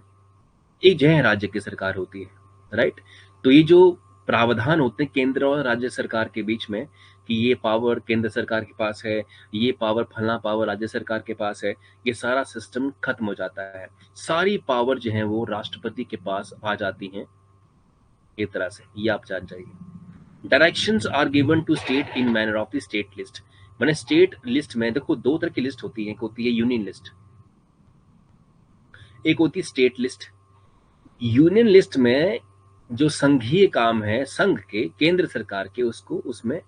Speaker 1: एक जो है राज्य की सरकार होती है, राइट। तो ये जो प्रावधान होते हैं केंद्र और राज्य सरकार के बीच में कि ये पावर केंद्र सरकार के पास है, ये पावर फलना पावर राज्य सरकार के पास है, ये सारा सिस्टम खत्म हो जाता है। सारी पावर जो है वो राष्ट्रपति के पास आ जाती हैं। एक तरह से ये आप जान जाइए। Directions are given to state in manner of the state list. मैंने स्टेट लिस्ट में देखो दो तरह की लिस्ट होती है, एक होती है यूनियन लिस्ट, एक होती है स्टेट लिस्ट। यूनियन लिस्ट में जो संघीय काम है संघ के केंद्र सरकार के, उसको उसमें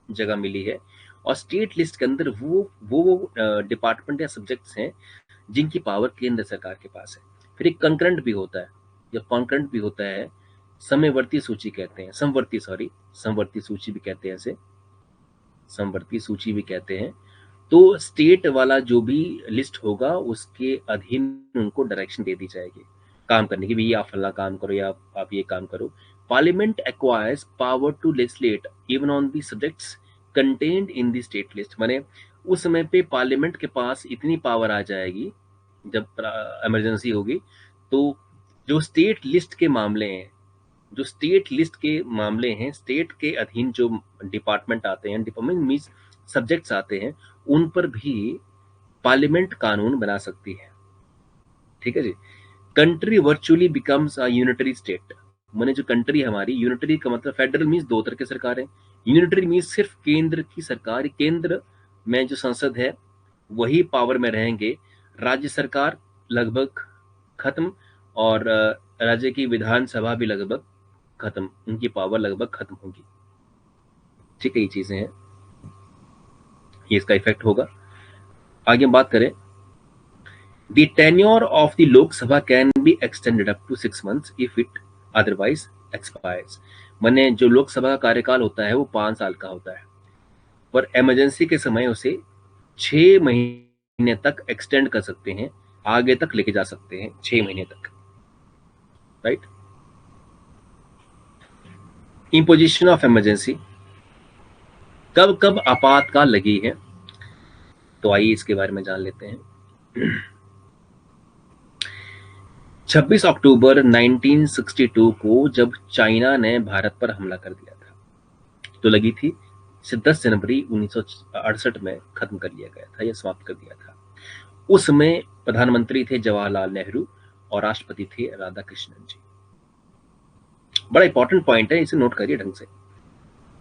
Speaker 1: जगह मिली है। और स्टेट लिस्ट के अंदर वो डिपार्टमेंट या सब्जेक्ट्स हैं जिनकी पावर केंद्र सरकार के पास है। फिर एक कंकरेंट भी होता है, जब कॉन्करेंट भी होता है, समवर्ती सूची कहते हैं, समवर्ती सूची भी कहते हैं इसे, समवर्ती सूची भी कहते हैं। तो स्टेट वाला जो भी लिस्ट होगा उसके अधीन उनको डायरेक्शन दे दी जाएगी काम करने की, भी आप फला काम करो या आप ये काम करो। Parliament acquires power to legislate even on the subjects contained in the state list. माने उस समय पे पार्लियामेंट के पास इतनी पावर आ जाएगी जब इमरजेंसी होगी, तो जो स्टेट लिस्ट के मामले हैं, जो स्टेट लिस्ट के मामले हैं, स्टेट के अधीन जो डिपार्टमेंट आते हैं, डिपार्टमेंट मीन्स सब्जेक्ट्स आते हैं, उन पर भी पार्लियामेंट कानून बना सकती है। ठीक है जी। Country virtually becomes a unitary state. माने जो कंट्री हमारी, यूनिटरी का मतलब फेडरल मीन्स दो तरह की सरकार है, यूनिटरी मीन्स सिर्फ केंद्र की सरकार, केंद्र में जो संसद है वही पावर में रहेंगे, राज्य सरकार लगभग खत्म और राज्य की विधानसभा भी लगभग खत्म, उनकी पावर लगभग खत्म होगी। ठीक है, ये चीजें हैं, ये इसका इफेक्ट होगा। आगे हम बात करें, the tenure of the Lok Sabha can be extended up to 6 months if it otherwise expires. माने जो लोकसभा का कार्यकाल होता है वो 5 साल का होता है, पर इमरजेंसी के समय उसे 6 महीने तक एक्सटेंड कर सकते हैं, आगे तक लेके जा सकते हैं 6 महीने तक, राइट। इम्पोजिशन ऑफ इमरजेंसी, कब कब आपातकाल लगी है, तो आइए इसके बारे में जान लेते हैं। 26 अक्टूबर 1962 को जब चाइना ने भारत पर हमला कर दिया था, तो लगी थी, इसे 10 जनवरी 1968 में खत्म कर लिया गया था या समाप्त कर दिया था। उस समय प्रधानमंत्री थे जवाहरलाल नेहरू और राष्ट्रपति थे राधा कृष्णन जी। बड़ा इंपॉर्टेंट पॉइंट है, इसे नोट करिए ढंग से।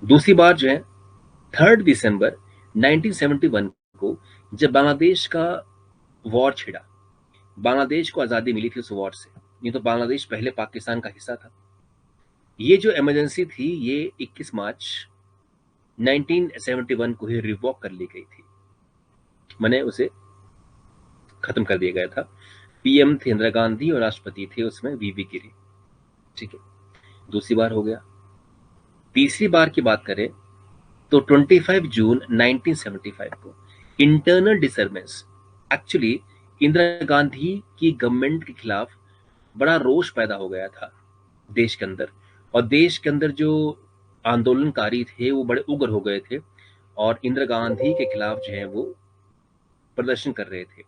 Speaker 1: दूसरी बार जो है 3 दिसंबर 1971 को जब बांग्लादेश का वॉर छिड़ा, बांग्लादेश को आजादी मिली थी उस वॉर से, ये तो बांग्लादेश पहले पाकिस्तान का हिस्सा था। ये जो इमरजेंसी थी ये 21 मार्च 1971 को ही रिवॉक कर ली गई थी, मैंने उसे खत्म कर दिया गया था। पीएम थे इंदिरा गांधी और राष्ट्रपति थे उसमें वीवी गिरी। ठीक है, दूसरी बार हो गया। तीसरी बार की बात करें तो 25 जून 1975 को internal disturbance, actually Indira Gandhi की गवर्नमेंट के खिलाफ बड़ा रोष पैदा हो गया था देश के अंदर, और देश के अंदर जो आंदोलनकारी थे वो बड़े उग्र हो गए थे और इंदिरा गांधी के खिलाफ जो है वो प्रदर्शन कर रहे थे।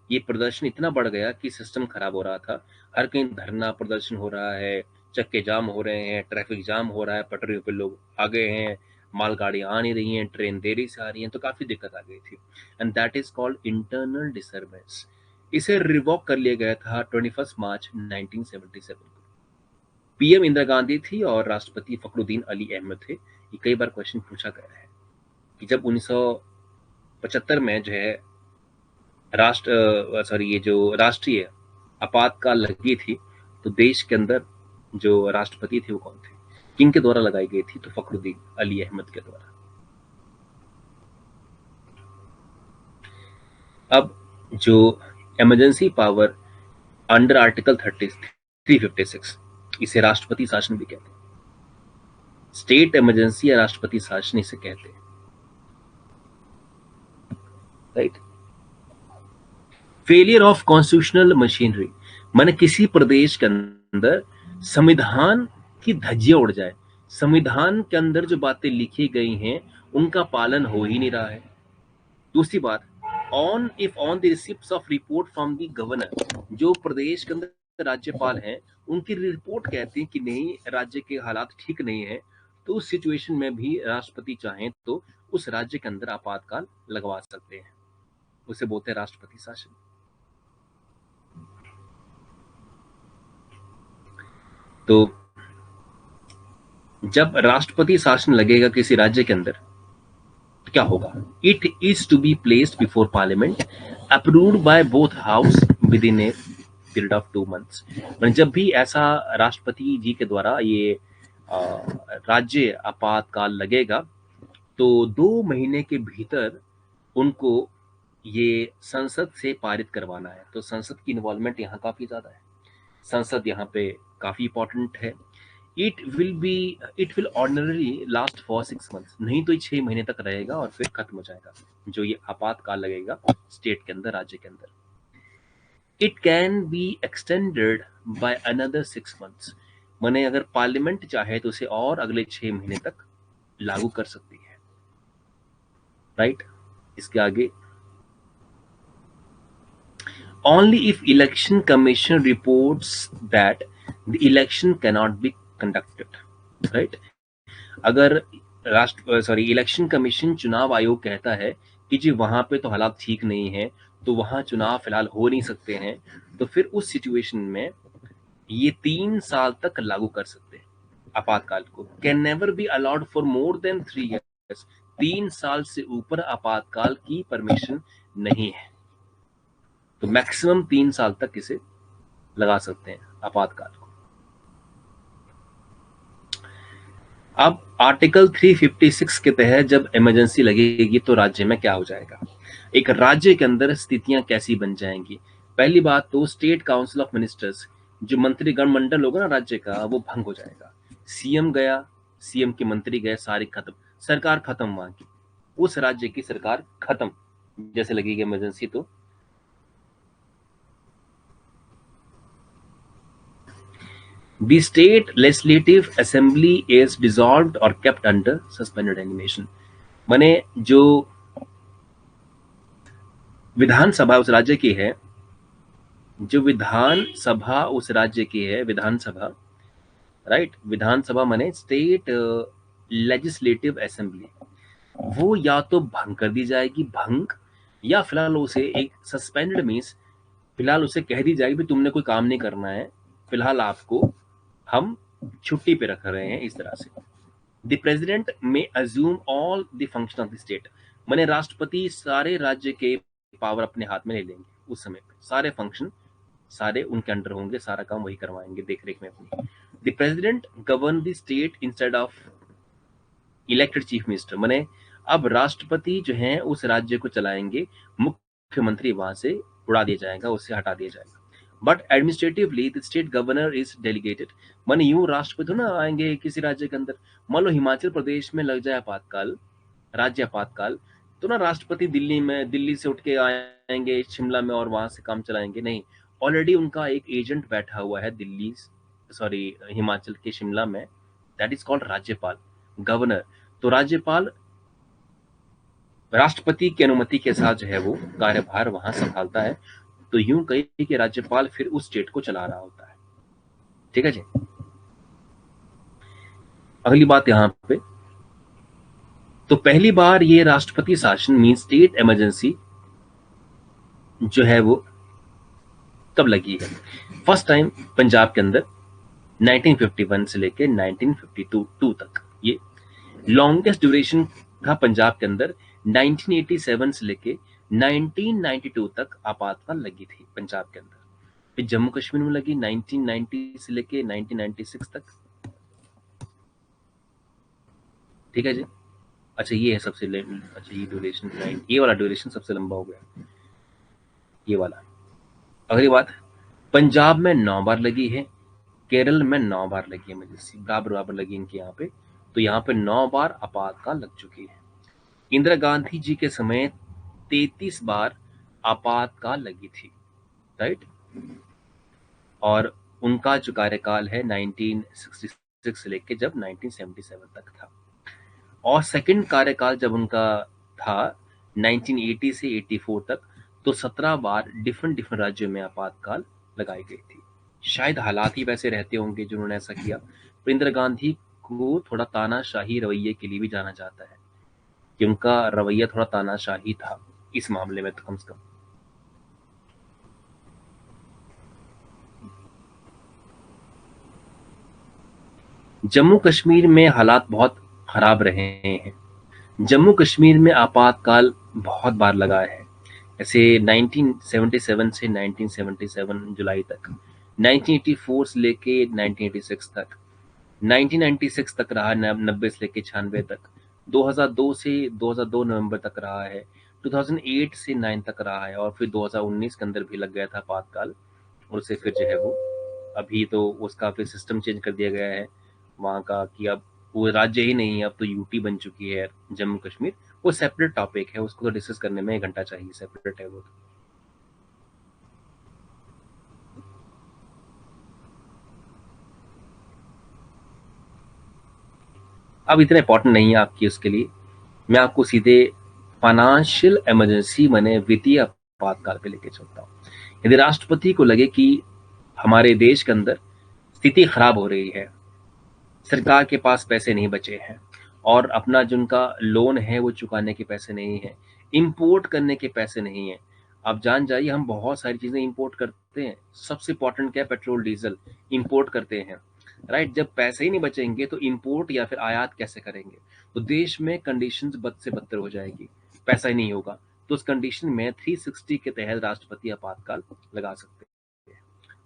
Speaker 1: ये प्रदर्शन इतना बढ़ गया कि सिस्टम खराब हो रहा था, हर कहीं धरना प्रदर्शन हो रहा है, चक्के जाम हो रहे हैं, ट्रैफिक जाम हो रहा है, पटरियों पे लोग आ गए हैं, मालगाड़ियां आ नहीं रही हैं, ट्रेन देरी से आ रही हैं, तो काफी दिक्कत आ गई थी। And that is called internal disturbance. इसे रिवॉक कर लिया गया था 21 मार्च 1977 को। पीएम इंदिरा गांधी थी और राष्ट्रपति फखरुद्दीन अली अहमद थे। ये कई बार क्वेश्चन पूछा गया है कि जब 1975 में जो है ये जो राष्ट्रीय आपातकाल लगी थी, तो देश के अंदर जो राष्ट्रपति थे वो कौन थे, किनके द्वारा लगाई गई थी, तो फखरुद्दीन अली अहमद के द्वारा। अब जो इमरजेंसी पावर अंडर आर्टिकल 356, इसे राष्ट्रपति शासन भी कहते हैं। स्टेट इमरजेंसी या राष्ट्रपति शासन इसे कहते हैं, right. Failure of constitutional machinery, माने किसी प्रदेश के अंदर संविधान की धज्जियां उड़ जाए, संविधान के अंदर जो बातें लिखी गई हैं उनका पालन हो ही नहीं रहा है। दूसरी बात, on the receipts of report from the governor, जो प्रदेश के अंदर राज्यपाल हैं उनकी रिपोर्ट कहती है कि नहीं, राज्य के हालात ठीक नहीं है, तो उस सिचुएशन में भी राष्ट्रपति चाहें तो उस राज्य के अंदर आपातकाल लगवा सकते हैं। उसे बोलते हैं राष्ट्रपति शासन। तो जब राष्ट्रपति शासन लगेगा किसी राज्य के अंदर तो क्या होगा? It is to be placed before parliament, approved by both house within a period of 2 months। जब भी ऐसा राष्ट्रपति जी के द्वारा ये राज्य आपातकाल लगेगा तो 2 महीने के भीतर उनको ये संसद से पारित करवाना है। तो संसद की इन्वॉल्वमेंट यहाँ काफी ज्यादा है, संसद यहाँ पे काफी इंपॉर्टेंट है। It will ordinary last for 6 months, नहीं तो ये 6 महीने तक रहेगा और फिर खत्म हो जाएगा जो ये आपातकाल लगेगा स्टेट के अंदर, राज्य के अंदर। It can be extended by another 6 months, माने अगर पार्लियामेंट चाहे तो उसे और अगले 6 महीने तक लागू कर सकती है। राइट, इसके आगे, only if election commission reports that the election cannot be conducted, right? अगर इलेक्शन कमीशन, चुनाव आयोग कहता है कि जी वहां पे तो हालात ठीक नहीं है, तो वहां चुनाव फिलहाल हो नहीं सकते हैं, तो फिर उस सिचुएशन में ये 3 साल तक लागू कर सकते हैं आपातकाल को। Can never be allowed for more than 3 years, 3 साल से ऊपर आपातकाल की परमिशन नहीं है। तो मैक्सिमम 3 साल तक इसे लगा सकते हैं आपातकाल को। अब आर्टिकल 356 के तहत जब इमरजेंसी लगेगी तो राज्य में क्या हो जाएगा, एक राज्य के अंदर स्थितियां कैसी बन जाएंगी? पहली बात तो स्टेट काउंसिल ऑफ मिनिस्टर्स, जो मंत्रीगण मंडल होगा ना राज्य का, वो भंग हो जाएगा। सीएम गया, सीएम के मंत्री गए, सारे खत्म, सरकार खत्म, वहां की उस राज्य की सरकार खत्म जैसे लगेगी इमरजेंसी तो। The state legislative assembly is dissolved or kept under suspended animation, माने जो विधानसभा उस राज्य की है, जो विधानसभा उस राज्य की है, विधानसभा, राइट, विधानसभा माने स्टेट लेजिस्लेटिव असेंबली, वो या तो भंग कर दी जाएगी, भंग, या फिलहाल उसे एक सस्पेंडेड मीन्स फिलहाल उसे कह दी जाएगी भी तुमने कोई काम नहीं करना है, फिलहाल आपको हम छुट्टी पे रख रहे हैं, इस तरह से। द प्रेसिडेंट में assume all the function of the state, माने राष्ट्रपति सारे राज्य के पावर अपने हाथ में ले लेंगे उस समय पे, सारे फंक्शन सारे उनके अंडर होंगे, सारा काम वही करवाएंगे देख रेख में अपनी। The president govern the state instead of elected chief minister, माने अब राष्ट्रपति जो है उस राज्य को चलाएंगे, मुख्यमंत्री वहां से उड़ा दिया जाएगा, उससे हटा दिया जाएगा। But administratively the state governor is delegated, माने यूं राष्ट्रपति ना आएंगे किसी राज्य के अंदर, मान लो हिमाचल प्रदेश में लग जाए आपातकाल, राज्य आपातकाल, तो ना राष्ट्रपति दिल्ली से उठ के आएंगे शिमला में और वहां से काम चलाएंगे, नहीं, ऑलरेडी उनका एक एजेंट बैठा हुआ है दिल्ली, हिमाचल के शिमला में, दैट इज कॉल्ड राज्यपाल, गवर्नर। तो राज्यपाल राष्ट्रपति की अनुमति के साथ जो है वो कार्यभार वहां संभालता है। तो यूं कही कि राज्यपाल फिर उस स्टेट को चला रहा होता है। ठीक है जी। अगली बात यहां पे, तो पहली बार ये राष्ट्रपति शासन मीन स्टेट इमरजेंसी जो है वो कब लगी है? फर्स्ट टाइम पंजाब के अंदर 1951 से लेके 1952 तक, ये लॉन्गेस्ट ड्यूरेशन था पंजाब के अंदर। 1987 से लेके 1992 तक आपातकाल लगी थी पंजाब के अंदर। फिर जम्मू कश्मीर में लगी 1990 से लेके 1996 तक। ठीक है जी। अच्छा ये है सबसे अच्छा ये ड्यूरेशन, ये वाला ड्यूरेशन सबसे लंबा हो गया, ये वाला। अगली बात, पंजाब में 9 बार लगी है, केरल में 9 बार लगी है, इमरजेंसी बराबर बराबर लगी इनके यहाँ पे। तो यहाँ पे 9 बार आपातकाल लग चुकी है। इंदिरा गांधी जी के समय 33 बार आपातकाल लगी थी, राइट। और उनका जो कार्यकाल है 1966 से लेके जब 1977 तक था। और सेकंड कार्यकाल जब उनका था 1980 से 84 तक, तो 17 बार डिफरेंट राज्यों में आपातकाल लगाई गई थी। शायद हालात ही वैसे रहते होंगे जिन्होंने ऐसा किया। पर इंदिरा गांधी को थोड़ा तानाशाही रवैये के लिए भी जाना जाता है कि उनका रवैया थोड़ा तानाशाही था इस मामले में, तो कम से कम। जम्मू कश्मीर में हालात बहुत खराब रहे हैं। जम्मू कश्मीर में आपातकाल बहुत बार लगा है। ऐसे 1977 से 1977 जुलाई तक, 1984 से लेके 1986 तक, 1996 तक रहा, 90 से लेके 96 तक, 2002 से 2002 नवंबर तक रहा है, 2008 से 9 तक रहा है, और फिर 2019 के अंदर भी लग गया था आपातकाल। और उससे फिर जो है वो अभी तो उसका फिर सिस्टम चेंज कर दिया गया है वहाँ का, कि अब वो राज्य ही नहीं है, अब तो यूटी बन चुकी है जम्मू कश्मीर। वो सेपरेट टॉपिक है, उसको तो डिस्कस करने में 1 घंटा चाहिए, सेपरेट है वो तो। अब इतना इंपॉर्टेंट नहीं है आपकी उसके लिए। मैं आपको सीधे फाइनेंशियल इमरजेंसी माने वित्तीय आपातकाल पे लेके चलता हूँ। यदि राष्ट्रपति को लगे कि हमारे देश के अंदर स्थिति खराब हो रही है, सरकार के पास पैसे नहीं बचे हैं, और अपना जिनका लोन है वो चुकाने के पैसे नहीं है, इंपोर्ट करने के पैसे नहीं है। आप जान जाइए, हम बहुत सारी चीजें इंपोर्ट करते हैं। सबसे इंपॉर्टेंट क्या है? पेट्रोल डीजल इंपोर्ट करते हैं, राइट। जब पैसे ही नहीं बचेंगे तो इंपोर्ट या फिर आयात कैसे करेंगे? तो देश में कंडीशंस बद से बदतर हो जाएगी, पैसा ही नहीं होगा। तो उस कंडीशन में 360 के तहत राष्ट्रपति आपातकाल लगा सकते हैं,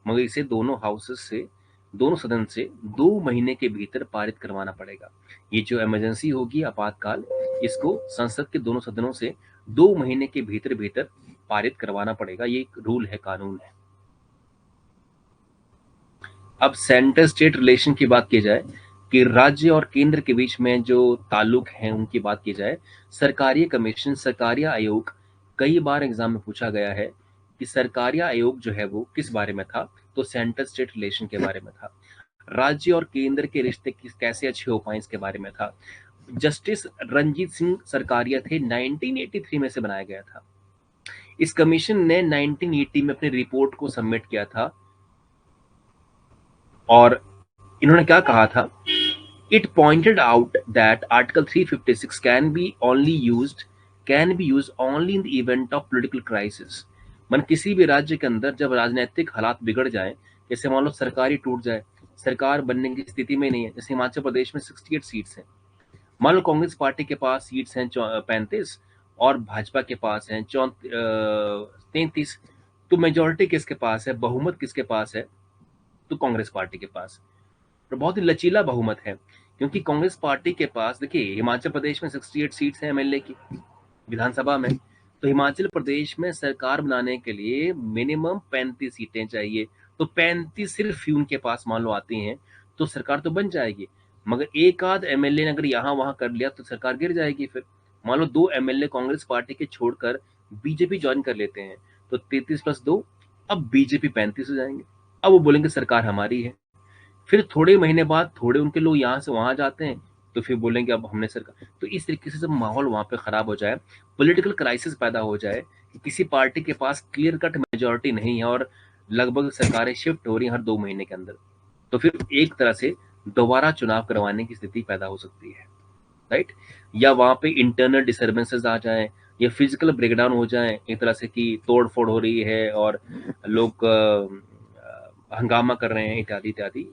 Speaker 1: मगर इसे दोनों हाउसेस से, दोनों सदन से 2 महीने के भीतर पारित करवाना पड़ेगा। ये जो इमरजेंसी होगी आपातकाल, इसको संसद के दोनों सदनों से 2 महीने के भीतर भीतर पारित करवाना पड़ेगा। ये एक रूल है, कानून है। अब सेंटर स्टेट रिलेशन की बात की जाए, कि राज्य और केंद्र के बीच में जो ताल्लुक हैं उनकी बात की जाए, सरकारी कमीशन, सरकारी आयोग, कई बार एग्जाम में पूछा गया है कि सरकारी आयोग जो है वो किस बारे में था, तो सेंटर स्टेट रिलेशन के बारे में था। राज्य और केंद्र के रिश्ते किस कैसे अच्छे हो पाए इसके बारे में था। जस्टिस रंजीत सिंह सरकारिया थे, 1983 में से बनाया गया था। इस कमीशन ने 1980 में अपनी रिपोर्ट को सबमिट किया था, और इन्होंने क्या कहा था? It pointed out that article 356 can be used only in the event of political crisis. मन किसी भी राज्य के अंदर जब राजनीतिक हालात बिगड़ जाए, जैसे मान लो सरकार ही टूट जाए, सरकार बनने की स्थिति में नहीं है, जैसे हिमाचल प्रदेश में 68 सीट्स हैं, मान लो कांग्रेस पार्टी के पास सीट्स हैं 35, और भाजपा के पास हैं 33, तो मेजोरिटी किसके पास है, बहुमत किसके पास है? तो कांग्रेस पार्टी के पास। और बहुत ही लचीला बहुमत है, क्योंकि कांग्रेस पार्टी के पास, देखिए हिमाचल प्रदेश में 68 सीट्स हैं एमएलए की विधानसभा में, तो हिमाचल प्रदेश में सरकार बनाने के लिए मिनिमम 35 सीटें चाहिए। तो 35 सिर्फ ही उनके पास मान लो आती हैं, तो सरकार तो बन जाएगी। मगर एक आध एमएलए ने अगर यहाँ वहां कर लिया तो सरकार गिर जाएगी। फिर मान लो 2 एमएलए कांग्रेस पार्टी के छोड़कर बीजेपी ज्वाइन कर लेते हैं, तो 33+2, अब बीजेपी 35 हो जाएंगे। अब वो बोलेंगे सरकार हमारी है। फिर थोड़े महीने बाद थोड़े उनके लोग यहाँ से वहां जाते हैं, तो फिर बोलेंगे अब हमने सरकार। तो इस तरीके से जब माहौल वहां पे खराब हो जाए, पॉलिटिकल क्राइसिस पैदा हो जाए कि किसी पार्टी के पास क्लियर कट मेजोरिटी नहीं है और लगभग सरकारें शिफ्ट हो रही हैं हर 2 महीने के अंदर, तो फिर एक तरह से दोबारा चुनाव करवाने की स्थिति पैदा हो सकती है, राइट। या वहां पे इंटरनल डिस्टर्बेंसेस आ जाए, या फिजिकल ब्रेकडाउन हो जाए, एक तरह से कि तोड़ फोड़ हो रही है और लोग हंगामा कर रहे हैं, इत्यादि इत्यादि,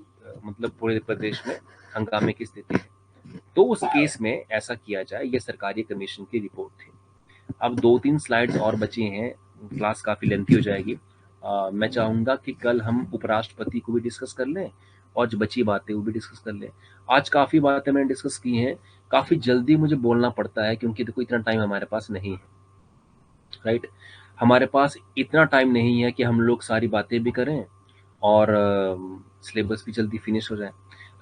Speaker 1: मतलब पूरे प्रदेश में हंगामे की स्थिति है। तो उस केस में ऐसा किया जाए, ये सरकारी कमीशन की रिपोर्ट थी। अब 2-3 स्लाइड्स और बची हैं, क्लास काफ़ी लेंथी हो जाएगी। मैं चाहूँगा कि कल हम उपराष्ट्रपति को भी डिस्कस कर लें, और जो बची बातें वो भी डिस्कस कर लें। आज काफ़ी बातें मैंने डिस्कस की हैं, काफ़ी जल्दी मुझे बोलना पड़ता है क्योंकि देखो इतना टाइम हमारे पास नहीं है, राइट। हमारे पास इतना टाइम नहीं है कि हम लोग सारी बातें भी करें और सिलेबस भी जल्दी फिनिश हो जाए।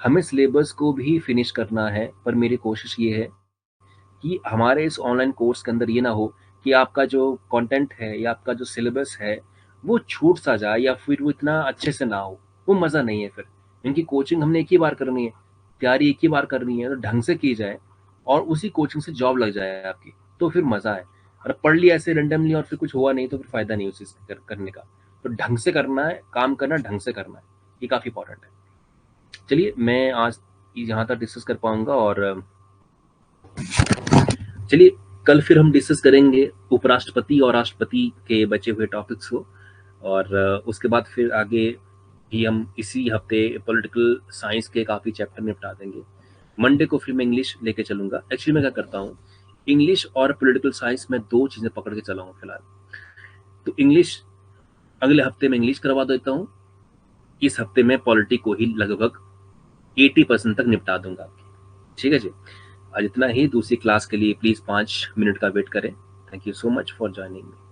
Speaker 1: हमें सिलेबस को भी फिनिश करना है, पर मेरी कोशिश ये है कि हमारे इस ऑनलाइन कोर्स के अंदर ये ना हो कि आपका जो कंटेंट है या आपका जो सिलेबस है वो छूट सा जाए, या फिर वो इतना अच्छे से ना हो, वो मज़ा नहीं है फिर। क्योंकि कोचिंग हमने एक ही बार करनी है, तैयारी एक ही बार करनी है, तो ढंग से की जाए और उसी कोचिंग से जॉब लग जाए आपकी, तो फिर मज़ा है। और पढ़ लिया ऐसे रेंडमली और फिर कुछ हुआ नहीं, तो फिर फ़ायदा नहीं उस चीज़ करने का। तो ढंग से करना है, काम करना ढंग से करना है। ये काफ़ी इंपॉर्टेंट है। चलिए मैं आज यहाँ तक डिस्कस कर पाऊंगा, और चलिए कल फिर हम डिस्कस करेंगे उपराष्ट्रपति और राष्ट्रपति के बचे हुए टॉपिक्स को, और उसके बाद फिर आगे भी हम इसी हफ्ते पॉलिटिकल साइंस के काफ़ी चैप्टर निपटा देंगे। मंडे को फिर मैं इंग्लिश लेके चलूंगा। एक्चुअली मैं क्या करता हूँ, इंग्लिश और पॉलिटिकल साइंस में दो चीज़ें पकड़ के चला हूँ फिलहाल। तो इंग्लिश अगले हफ्ते में इंग्लिश करवा देता हूँ, इस हफ्ते में पॉलिटी को ही लगभग 80% तक निपटा दूंगा। ठीक है जी, आज इतना ही। दूसरी क्लास के लिए प्लीज़ 5 मिनट का वेट करें। Thank you so much for joining me.